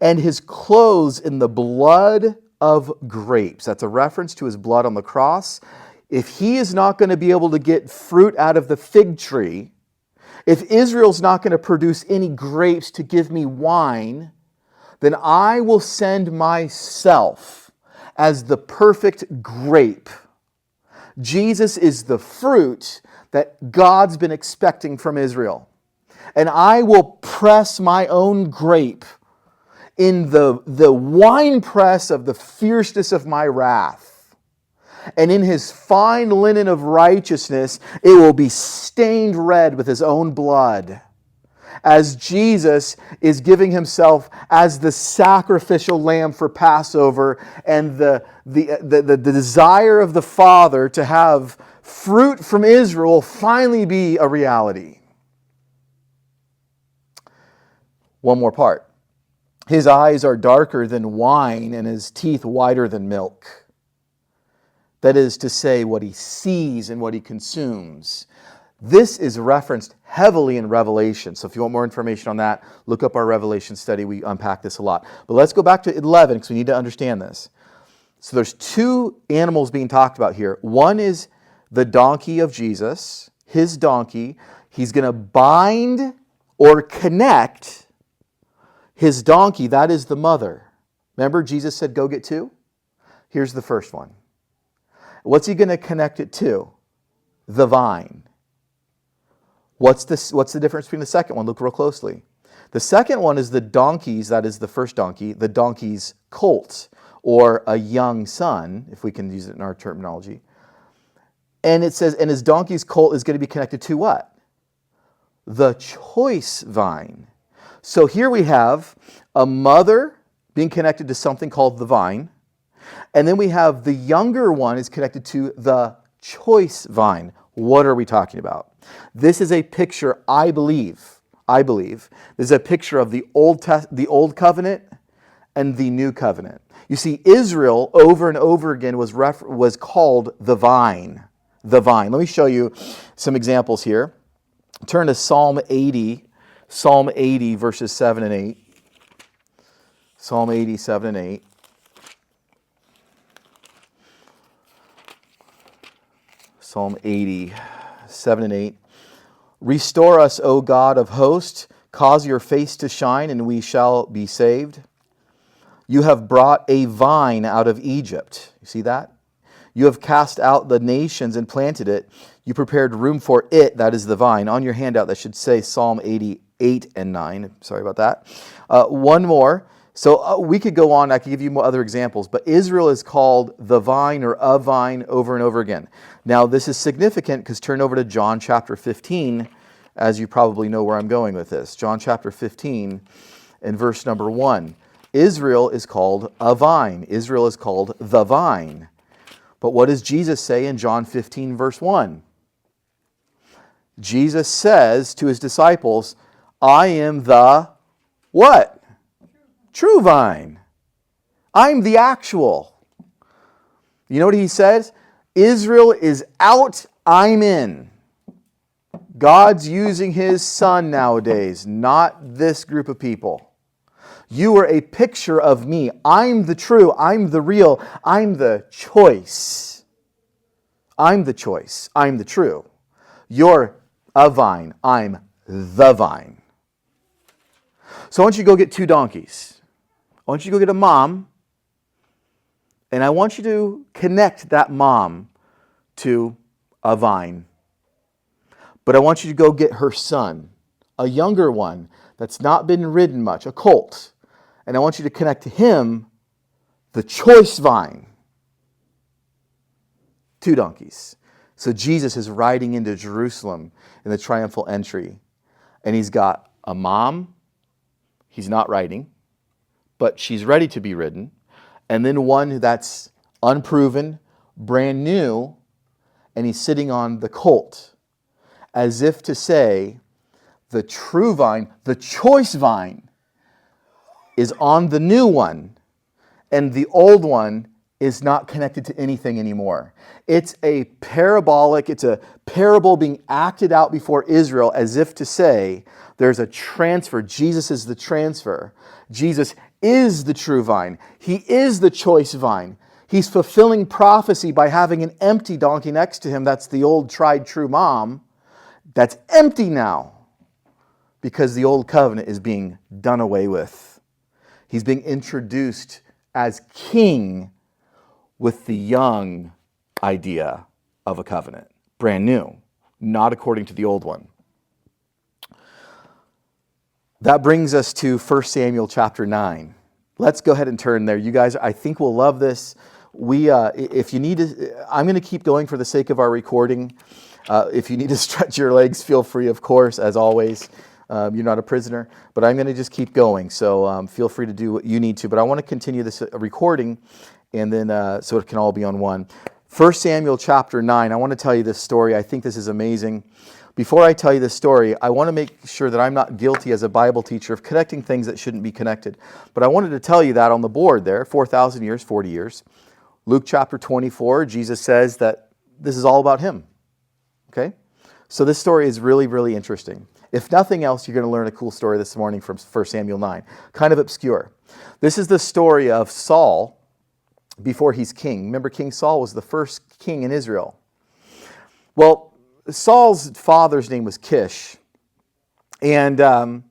and his clothes in the blood of grapes. That's a reference to his blood on the cross. If he is not going to be able to get fruit out of the fig tree, if Israel's not going to produce any grapes to give me wine, then I will send myself as the perfect grape. Jesus is the fruit that God's been expecting from Israel. And I will press my own grape in the wine press of the fierceness of my wrath. And in his fine linen of righteousness, it will be stained red with his own blood. As Jesus is giving himself as the sacrificial lamb for Passover, and the desire of the Father to have fruit from Israel will finally be a reality. One more part. His eyes are darker than wine and his teeth whiter than milk. That is to say, what he sees and what he consumes. This is referenced heavily in Revelation. So if you want more information on that, look up our Revelation study. We unpack this a lot. But let's go back to 11 because we need to understand this. So there's two animals being talked about here. One is the donkey of Jesus, his donkey. He's going to bind or connect his donkey. That is the mother. Remember, Jesus said, go get two? Here's the first one. What's he going to connect it to? The vine. What's the difference between the second one? Look real closely. The second one is the donkey's, that is the first donkey, the donkey's colt, or a young son, if we can use it in our terminology. And it says, and his donkey's colt is going to be connected to what? The choice vine. So here we have a mother being connected to something called the vine. And then we have the younger one is connected to the choice vine. What are we talking about? This is a picture, I believe, this is a picture of the Old Covenant and the New Covenant. You see, Israel over and over again was called the vine. The vine. Let me show you some examples here. Turn to Psalm 80 verses 7 and 8. Psalm 80, 7 and 8. Psalm 80, 7 and 8. Restore us, O God of hosts, cause your face to shine, and we shall be saved. You have brought a vine out of Egypt. You see that? You have cast out the nations and planted it. You prepared room for it, that is the vine. On your handout, that should say Psalm 88 and 9. Sorry about that. One more. So we could go on. I could give you more other examples. But Israel is called the vine or a vine over and over again. Now, this is significant because turn over to John chapter 15, as you probably know where I'm going with this. John chapter 15 and verse number 1. Israel is called a vine. Israel is called the vine. But what does Jesus say in John 15, verse 1? Jesus says to his disciples, I am the what? True vine. I'm the actual. You know what he says? Israel is out, I'm in. God's using his son nowadays, not this group of people. You are a picture of me. I'm the true, I'm the real, I'm the choice. I'm the choice, I'm the true. You're a vine, I'm the vine. So I want you to go get 2 donkeys. I want you to go get a mom, and I want you to connect that mom to a vine. But I want you to go get her son, a younger one that's not been ridden much, a colt. And I want you to connect to him the choice vine. 2 donkeys. So Jesus is riding into Jerusalem in the triumphal entry. And he's got a mom. He's not riding, but she's ready to be ridden. And then one that's unproven, brand new, and he's sitting on the colt, as if to say, the true vine, the choice vine, is on the new one, and the old one is not connected to anything anymore. It's a parabolic, it's a parable being acted out before Israel, as if to say, there's a transfer. Jesus is the transfer. Jesus is the true vine. He is the choice vine. He's fulfilling prophecy by having an empty donkey next to him. That's the old tried true mom. That's empty now because the old covenant is being done away with. He's being introduced as king with the young idea of a covenant. Brand new, not according to the old one. That brings us to 1 Samuel chapter 9. Let's go ahead and turn there. You guys, I think will love this. If you need to, I'm going to keep going for the sake of our recording. If you need to stretch your legs, feel free, of course, as always. You're not a prisoner, but I'm going to just keep going. So feel free to do what you need to. But I want to continue this recording, and then so it can all be on one. 1 Samuel chapter 9. I want to tell you this story. I think this is amazing. Before I tell you this story, I want to make sure that I'm not guilty as a Bible teacher of connecting things that shouldn't be connected. But I wanted to tell you that on the board there, 4,000 years, 40 years. Luke chapter 24, Jesus says that this is all about him. Okay? So this story is really, really interesting. If nothing else, you're going to learn a cool story this morning from 1 Samuel 9. Kind of obscure. This is the story of Saul before he's king. Remember, King Saul was the first king in Israel. Well, Saul's father's name was Kish, and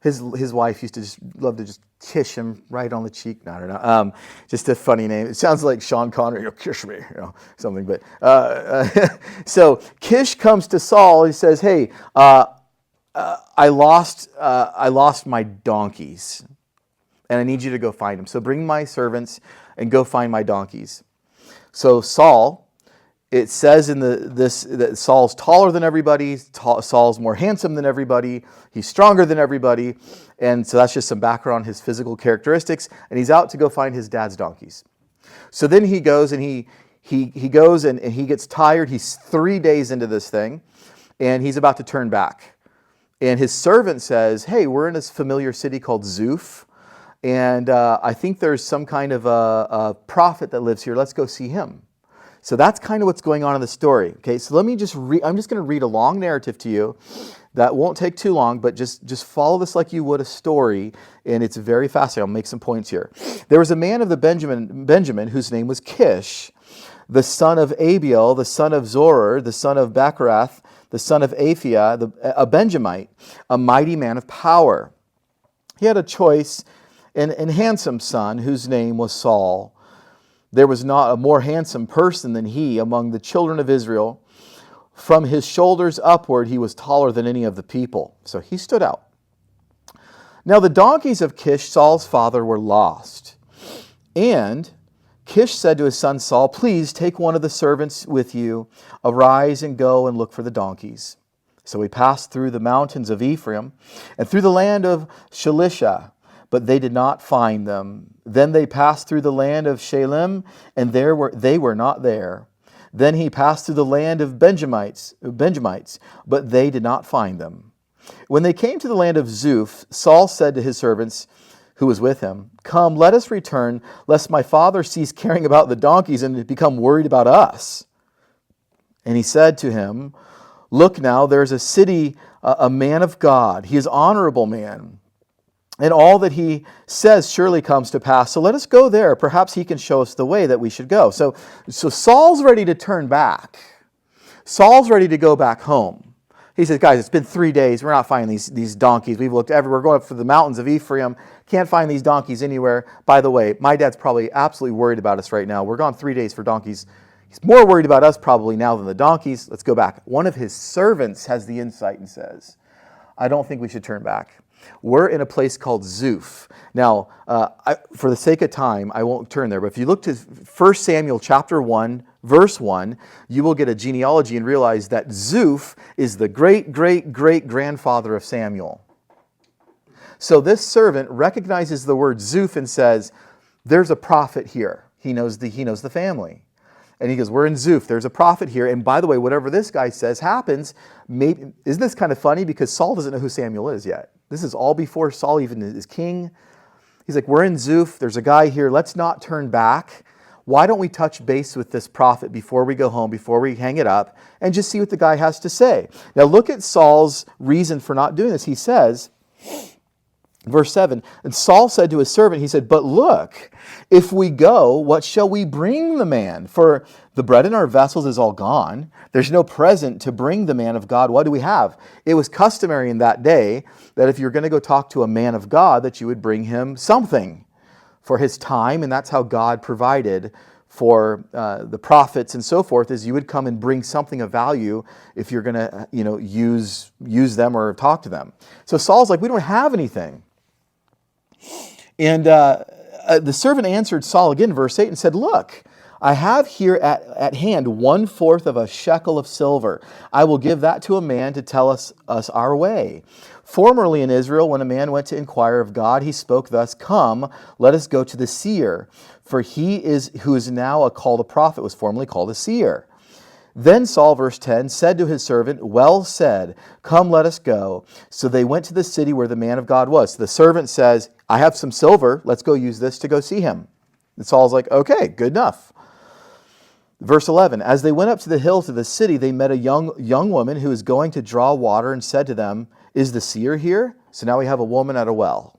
his wife used to just love to just kiss him right on the cheek. No, I don't know. Just a funny name. It sounds like Sean Connery, kiss me, something. But so Kish comes to Saul. He says, "Hey, I lost my donkeys, and I need you to go find them. So bring my servants and go find my donkeys." So Saul. It says in that Saul's taller than everybody, Saul's more handsome than everybody, he's stronger than everybody, and so that's just some background on his physical characteristics, and he's out to go find his dad's donkeys. So then he goes and he goes and he gets tired. He's 3 days into this thing, and he's about to turn back. And his servant says, "Hey, we're in this familiar city called Zuph, and I think there's some kind of a prophet that lives here. Let's go see him." So that's kind of what's going on in the story. Okay, so let me just read. I'm just going to read a long narrative to you. That won't take too long, but just follow this like you would a story, and it's very fascinating. I'll make some points here. There was a man of the Benjamin whose name was Kish, the son of Abiel, the son of Zorar, the son of Bachrath, the son of Aphiah, a Benjamite, a mighty man of power. He had a choice and handsome son whose name was Saul. There was not a more handsome person than he among the children of Israel. From his shoulders upward, he was taller than any of the people. So he stood out. Now the donkeys of Kish, Saul's father, were lost. And Kish said to his son Saul, "Please take one of the servants with you. Arise and go and look for the donkeys." So he passed through the mountains of Ephraim and through the land of Shalisha. but they did not find them. Then they passed through the land of Shalem, and they were not there. Then he passed through the land of Benjamites, but they did not find them. When they came to the land of Zuph, Saul said to his servants who was with him, "Come, let us return, lest my father cease caring about the donkeys and become worried about us." And he said to him, "Look now, there is a city, a man of God. He is an honorable man, and all that he says surely comes to pass. So let us go there. Perhaps he can show us the way that we should go." So Saul's ready to turn back. Saul's ready to go back home. He says, "Guys, it's been 3 days. We're not finding these donkeys. We've looked everywhere. We're going up for the mountains of Ephraim. Can't find these donkeys anywhere. By the way, my dad's probably absolutely worried about us right now. We're gone 3 days for donkeys. He's more worried about us probably now than the donkeys. Let's go back." One of his servants has the insight and says, "I don't think we should turn back. We're in a place called Zuph." Now, for the sake of time, I won't turn there. But if you look to 1 Samuel chapter 1, verse 1, you will get a genealogy and realize that Zuph is the great-great-great-grandfather of Samuel. So this servant recognizes the word Zuph and says, "There's a prophet here." He knows the family. And he goes, "We're in Zuph. There's a prophet here. And by the way, whatever this guy says happens." Maybe, isn't this kind of funny? Because Saul doesn't know who Samuel is yet. This is all before Saul even is king. He's like, "We're in Zuph. There's a guy here. Let's not turn back. Why don't we touch base with this prophet before we go home, before we hang it up, and just see what the guy has to say?" Now look at Saul's reason for not doing this. He says, verse 7, "And Saul said to his servant," he said, "But look, if we go, what shall we bring the man? For the bread in our vessels is all gone. There's no present to bring the man of God. What do we have?" It was customary in that day that if you're going to go talk to a man of God, that you would bring him something for his time, and that's how God provided for the prophets and so forth, is you would come and bring something of value if you're going to use them or talk to them. So Saul's like, "We don't have anything." And the servant answered Saul again, verse 8, and said, "Look, I have here at hand 1/4 of a shekel of silver. I will give that to a man to tell us our way. Formerly in Israel, when a man went to inquire of God, he spoke thus, 'Come, let us go to the seer.' For he who is now called a prophet was formerly called a seer." Then Saul, verse 10, said to his servant, "Well said, come, let us go." So they went to the city where the man of God was. So the servant says, "I have some silver. Let's go use this to go see him." And Saul's like, "Okay, good enough." Verse 11, "As they went up to the hills of the city, they met a young woman who was going to draw water and said to them, 'Is the seer here?'" So now we have a woman at a well.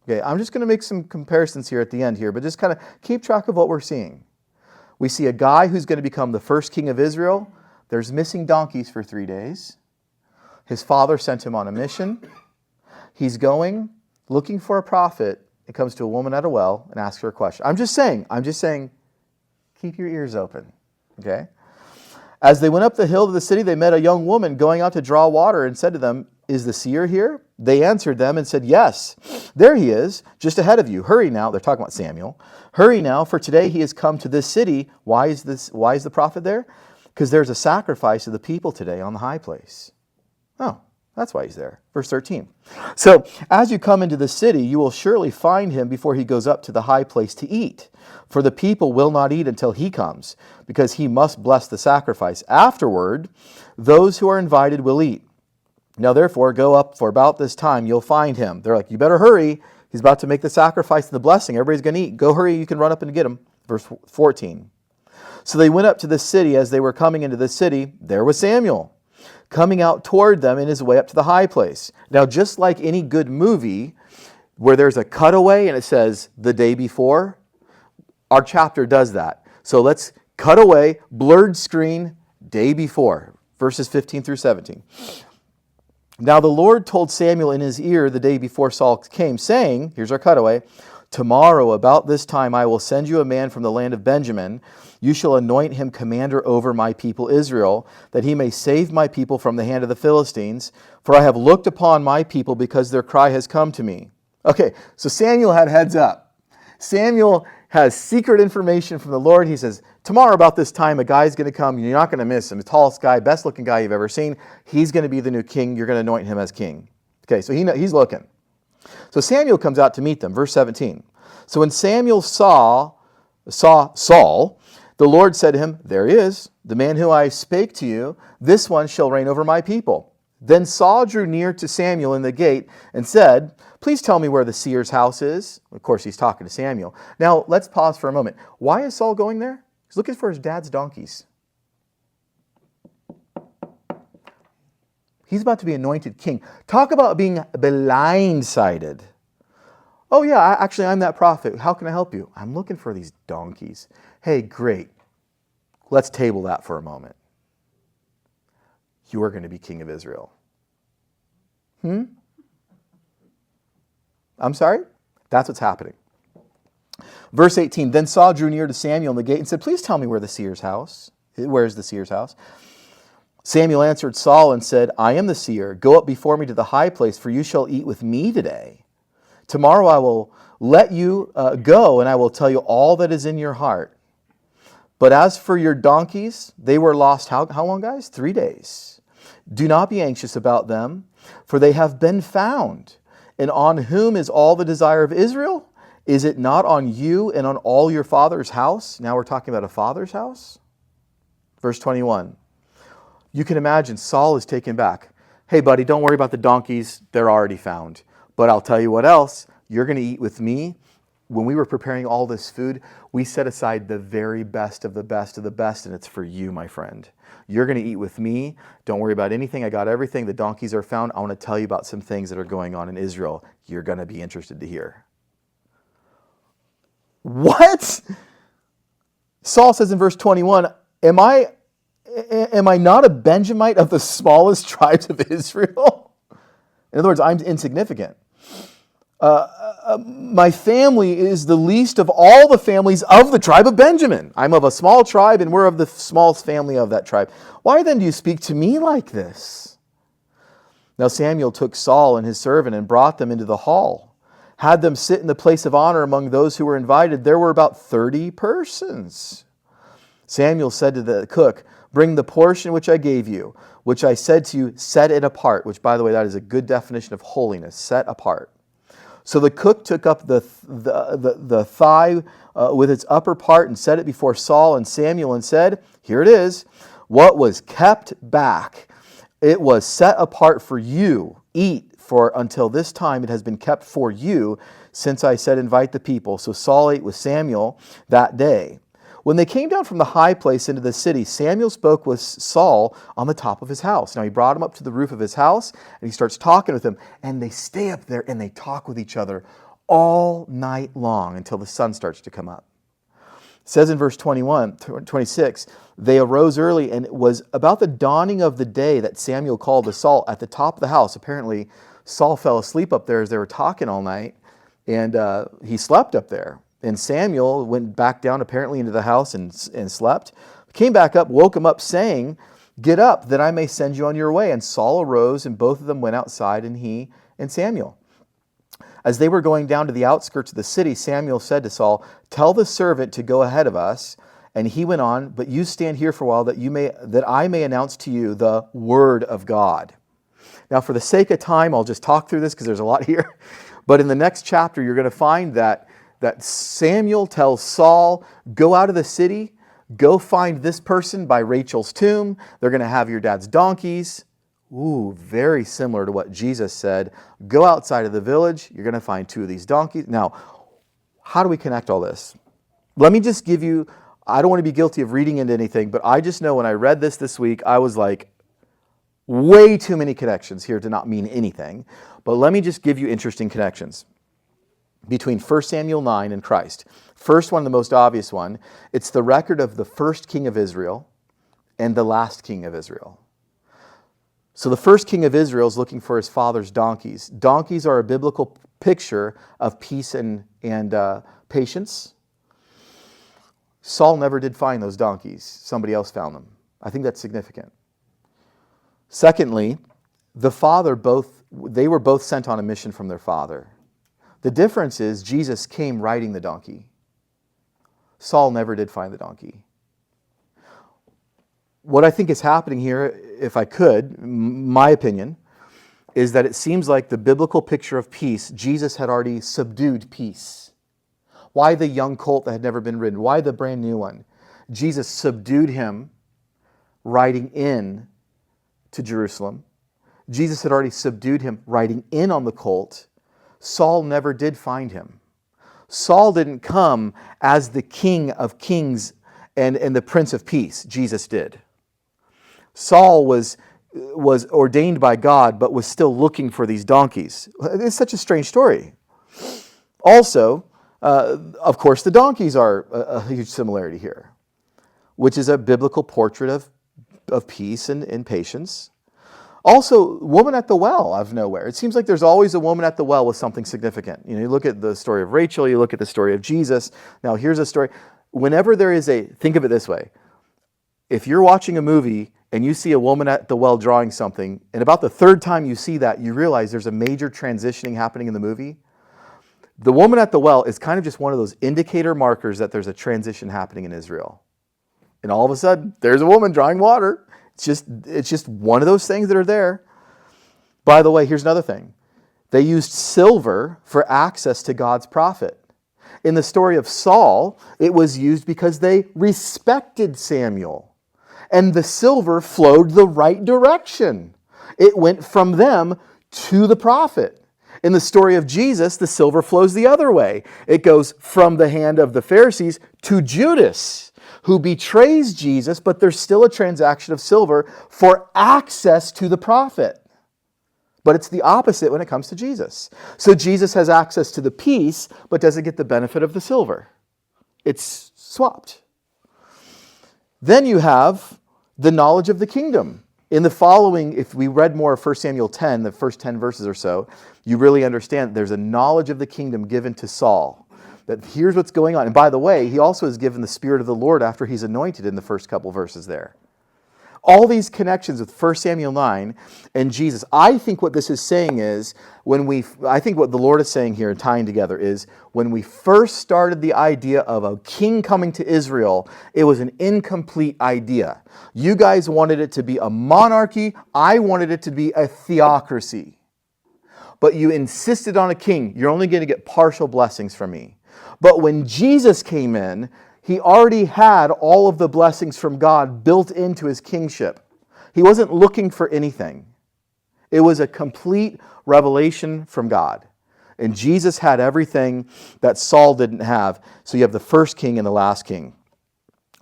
Okay, I'm just going to make some comparisons here at the end here, but just kind of keep track of what we're seeing. We see a guy who's going to become the first king of Israel. There's missing donkeys for 3 days. His father sent him on a mission. He's going, looking for a prophet. It comes to a woman at a well and asks her a question. I'm just saying, keep your ears open, okay? "As they went up the hill to the city, they met a young woman going out to draw water and said to them, 'Is the seer here?' They answered them and said, 'Yes, there he is, just ahead of you. Hurry now.'" They're talking about Samuel. "Hurry now, for today he has come to this city." Why is the prophet there? Because there's a sacrifice of the people today on the high place. Oh, that's why he's there. Verse 13. "So as you come into the city, you will surely find him before he goes up to the high place to eat. For the people will not eat until he comes, because he must bless the sacrifice. Afterward, those who are invited will eat. Now therefore, go up, for about this time you'll find him." They're like, "You better hurry. He's about to make the sacrifice and the blessing. Everybody's going to eat. Go hurry. You can run up and get him." Verse 14. "So they went up to the city. As they were coming into the city, there was Samuel, coming out toward them in his way up to the high place." Now, just like any good movie where there's a cutaway and it says the day before, our chapter does that. So let's cut away, blurred screen, day before, verses 15 through 17. "Now the Lord told Samuel in his ear the day before Saul came, saying," here's our cutaway, "Tomorrow about this time I will send you a man from the land of Benjamin. You shall anoint him commander over my people Israel, that he may save my people from the hand of the Philistines. For I have looked upon my people because their cry has come to me." Okay, so Samuel had heads up. Samuel has secret information from the Lord. He says, tomorrow about this time, a guy's going to come. You're not going to miss him. The tallest guy, best looking guy you've ever seen. He's going to be the new king. You're going to anoint him as king. Okay, so he's looking. So Samuel comes out to meet them. Verse 17. So when Samuel saw Saul, the Lord said to him, "There he is, the man who I spake to you. This one shall reign over my people." Then Saul drew near to Samuel in the gate and said, "Please tell me where the seer's house is." Of course, he's talking to Samuel. Now, let's pause for a moment. Why is Saul going there? He's looking for his dad's donkeys. He's about to be anointed king. Talk about being blindsided. "Oh yeah, actually I'm that prophet. How can I help you?" "I'm looking for these donkeys." "Hey, great. Let's table that for a moment. You are going to be king of Israel." I'm sorry? That's what's happening. Verse 18, then Saul drew near to Samuel in the gate and said, "Please tell me where is the seer's house?" Samuel answered Saul and said, "I am the seer. Go up before me to the high place, for you shall eat with me today. Tomorrow I will let you go, and I will tell you all that is in your heart. But as for your donkeys, they were lost how long, guys? 3 days. Do not be anxious about them, for they have been found. And on whom is all the desire of Israel? Is it not on you and on all your father's house?" Now we're talking about a father's house. Verse 21. You can imagine Saul is taken back. "Hey, buddy, don't worry about the donkeys. They're already found. But I'll tell you what else. You're going to eat with me." When we were preparing all this food, we set aside the very best of the best of the best, and it's for you, my friend. You're going to eat with me. Don't worry about anything. I got everything. The donkeys are found. I want to tell you about some things that are going on in Israel. You're going to be interested to hear. What? Saul says in verse 21, Am I not a Benjamite of the smallest tribes of Israel? In other words, I'm insignificant. My family is the least of all the families of the tribe of Benjamin. I'm of a small tribe, and we're of the smallest family of that tribe. Why then do you speak to me like this? Now Samuel took Saul and his servant and brought them into the hall, had them sit in the place of honor among those who were invited. There were about 30 persons. Samuel said to the cook, "Bring the portion which I gave you, which I said to you, set it apart," which, by the way, that is a good definition of holiness, set apart. So the cook took up the thigh with its upper part and set it before Saul and Samuel and said, "Here it is. What was kept back, it was set apart for you. Eat, for until this time it has been kept for you, since I said invite the people." So Saul ate with Samuel that day. When they came down from the high place into the city, Samuel spoke with Saul on the top of his house. Now he brought him up to the roof of his house, and he starts talking with him. And they stay up there and they talk with each other all night long until the sun starts to come up. It says in verse 26, they arose early, and it was about the dawning of the day that Samuel called to Saul at the top of the house. Apparently, Saul fell asleep up there as they were talking all night, and he slept up there. And Samuel went back down apparently into the house and slept. Came back up, woke him up, saying, "Get up, that I may send you on your way." And Saul arose, and both of them went outside, and he and Samuel. As they were going down to the outskirts of the city, Samuel said to Saul, "Tell the servant to go ahead of us." And he went on, "But you stand here for a while, that I may announce to you the word of God." Now, for the sake of time, I'll just talk through this because there's a lot here. But in the next chapter, you're going to find that Samuel tells Saul, "Go out of the city, go find this person by Rachel's tomb. They're going to have your dad's donkeys." Ooh, very similar to what Jesus said. Go outside of the village, you're going to find 2 of these donkeys. Now, how do we connect all this? Let me just give you, I don't want to be guilty of reading into anything, but I just know when I read this week, I was like, way too many connections here to not mean anything. But let me just give you interesting connections between 1 Samuel 9 and Christ. First one, the most obvious one, it's the record of the first king of Israel and the last king of Israel. So the first king of Israel is looking for his father's donkeys. Donkeys are a biblical picture of peace and patience. Saul never did find those donkeys. Somebody else found them. I think that's significant. Secondly, they were both sent on a mission from their father. The difference is Jesus came riding the donkey. Saul never did find the donkey. What I think is happening here, if I could, my opinion, is that it seems like the biblical picture of peace, Jesus had already subdued peace. Why the young colt that had never been ridden? Why the brand new one? Jesus subdued him riding in to Jerusalem. Jesus had already subdued him riding in on the colt. Saul never did find him. Saul didn't come as the King of Kings and the Prince of Peace. Jesus did. Saul was ordained by God, but was still looking for these donkeys. It's such a strange story. Also, of course, the donkeys are a huge similarity here, which is a biblical portrait of peace and patience. Also, woman at the well out of nowhere. It seems like there's always a woman at the well with something significant. You look at the story of Rachel, you look at the story of Jesus. Now, here's a story. Whenever there is think of it this way. If you're watching a movie and you see a woman at the well drawing something, and about the third time you see that, you realize there's a major transitioning happening in the movie. The woman at the well is kind of just one of those indicator markers that there's a transition happening in Israel. And all of a sudden, there's a woman drawing water. It's just one of those things that are there. By the way, here's another thing. They used silver for access to God's prophet. In the story of Saul, it was used because they respected Samuel. And the silver flowed the right direction. It went from them to the prophet. In the story of Jesus, the silver flows the other way. It goes from the hand of the Pharisees to Judas, who betrays Jesus, but there's still a transaction of silver for access to the prophet. But it's the opposite when it comes to Jesus. So Jesus has access to the peace, but doesn't get the benefit of the silver. It's swapped. Then you have the knowledge of the kingdom. In the following, if we read more of 1 Samuel 10, the first 10 verses or so, you really understand there's a knowledge of the kingdom given to Saul. That here's what's going on. And by the way, he also is given the Spirit of the Lord after he's anointed in the first couple verses there. All these connections with 1 Samuel 9 and Jesus. I think what this is saying is, I think what the Lord is saying here and tying together is, when we first started the idea of a king coming to Israel, it was an incomplete idea. You guys wanted it to be a monarchy. I wanted it to be a theocracy. But you insisted on a king. You're only going to get partial blessings from me. But when Jesus came in, he already had all of the blessings from God built into his kingship. He wasn't looking for anything. It was a complete revelation from God. And Jesus had everything that Saul didn't have. So you have the first king and the last king.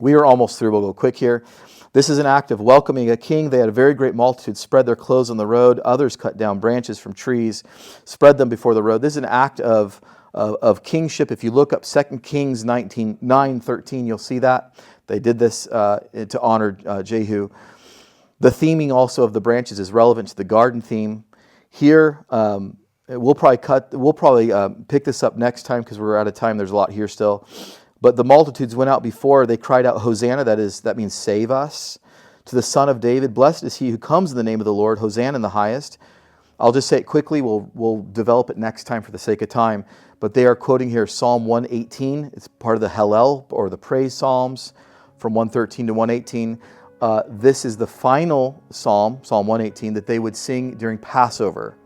We are almost through. We'll go quick here. This is an act of welcoming a king. They had a very great multitude spread their clothes on the road. Others cut down branches from trees, spread them before the road. This is an act of kingship. If you look up 2 Kings 9:13, you'll see that. They did this to honor Jehu. The theming also of the branches is relevant to the garden theme. Here, we'll probably pick this up next time because we're out of time. There's a lot here still. But the multitudes went out before. They cried out, Hosanna, that means save us. To the Son of David, blessed is he who comes in the name of the Lord. Hosanna in the highest. I'll just say it quickly. We'll develop it next time for the sake of time. But they are quoting here Psalm 118. It's part of the Hallel, or the praise psalms, from 113 to 118. This is the final psalm, Psalm 118, that they would sing during Passover.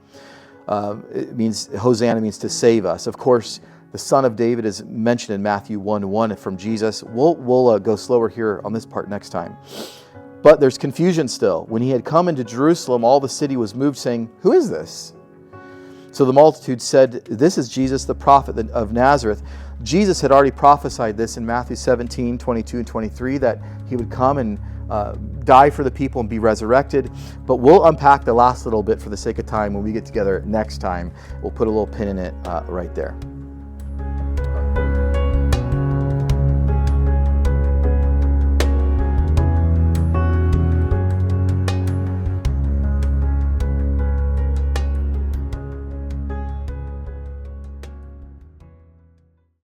It means, Hosanna means to save us. Of course, the Son of David is mentioned in Matthew 1:1 from Jesus. We'll go slower here on this part next time. But there's confusion still. When he had come into Jerusalem, all the city was moved, saying, who is this? So the multitude said, this is Jesus, the prophet of Nazareth. Jesus had already prophesied this in Matthew 17:22 and 23, that he would come and die for the people and be resurrected. But we'll unpack the last little bit for the sake of time when we get together next time. We'll put a little pin in it right there.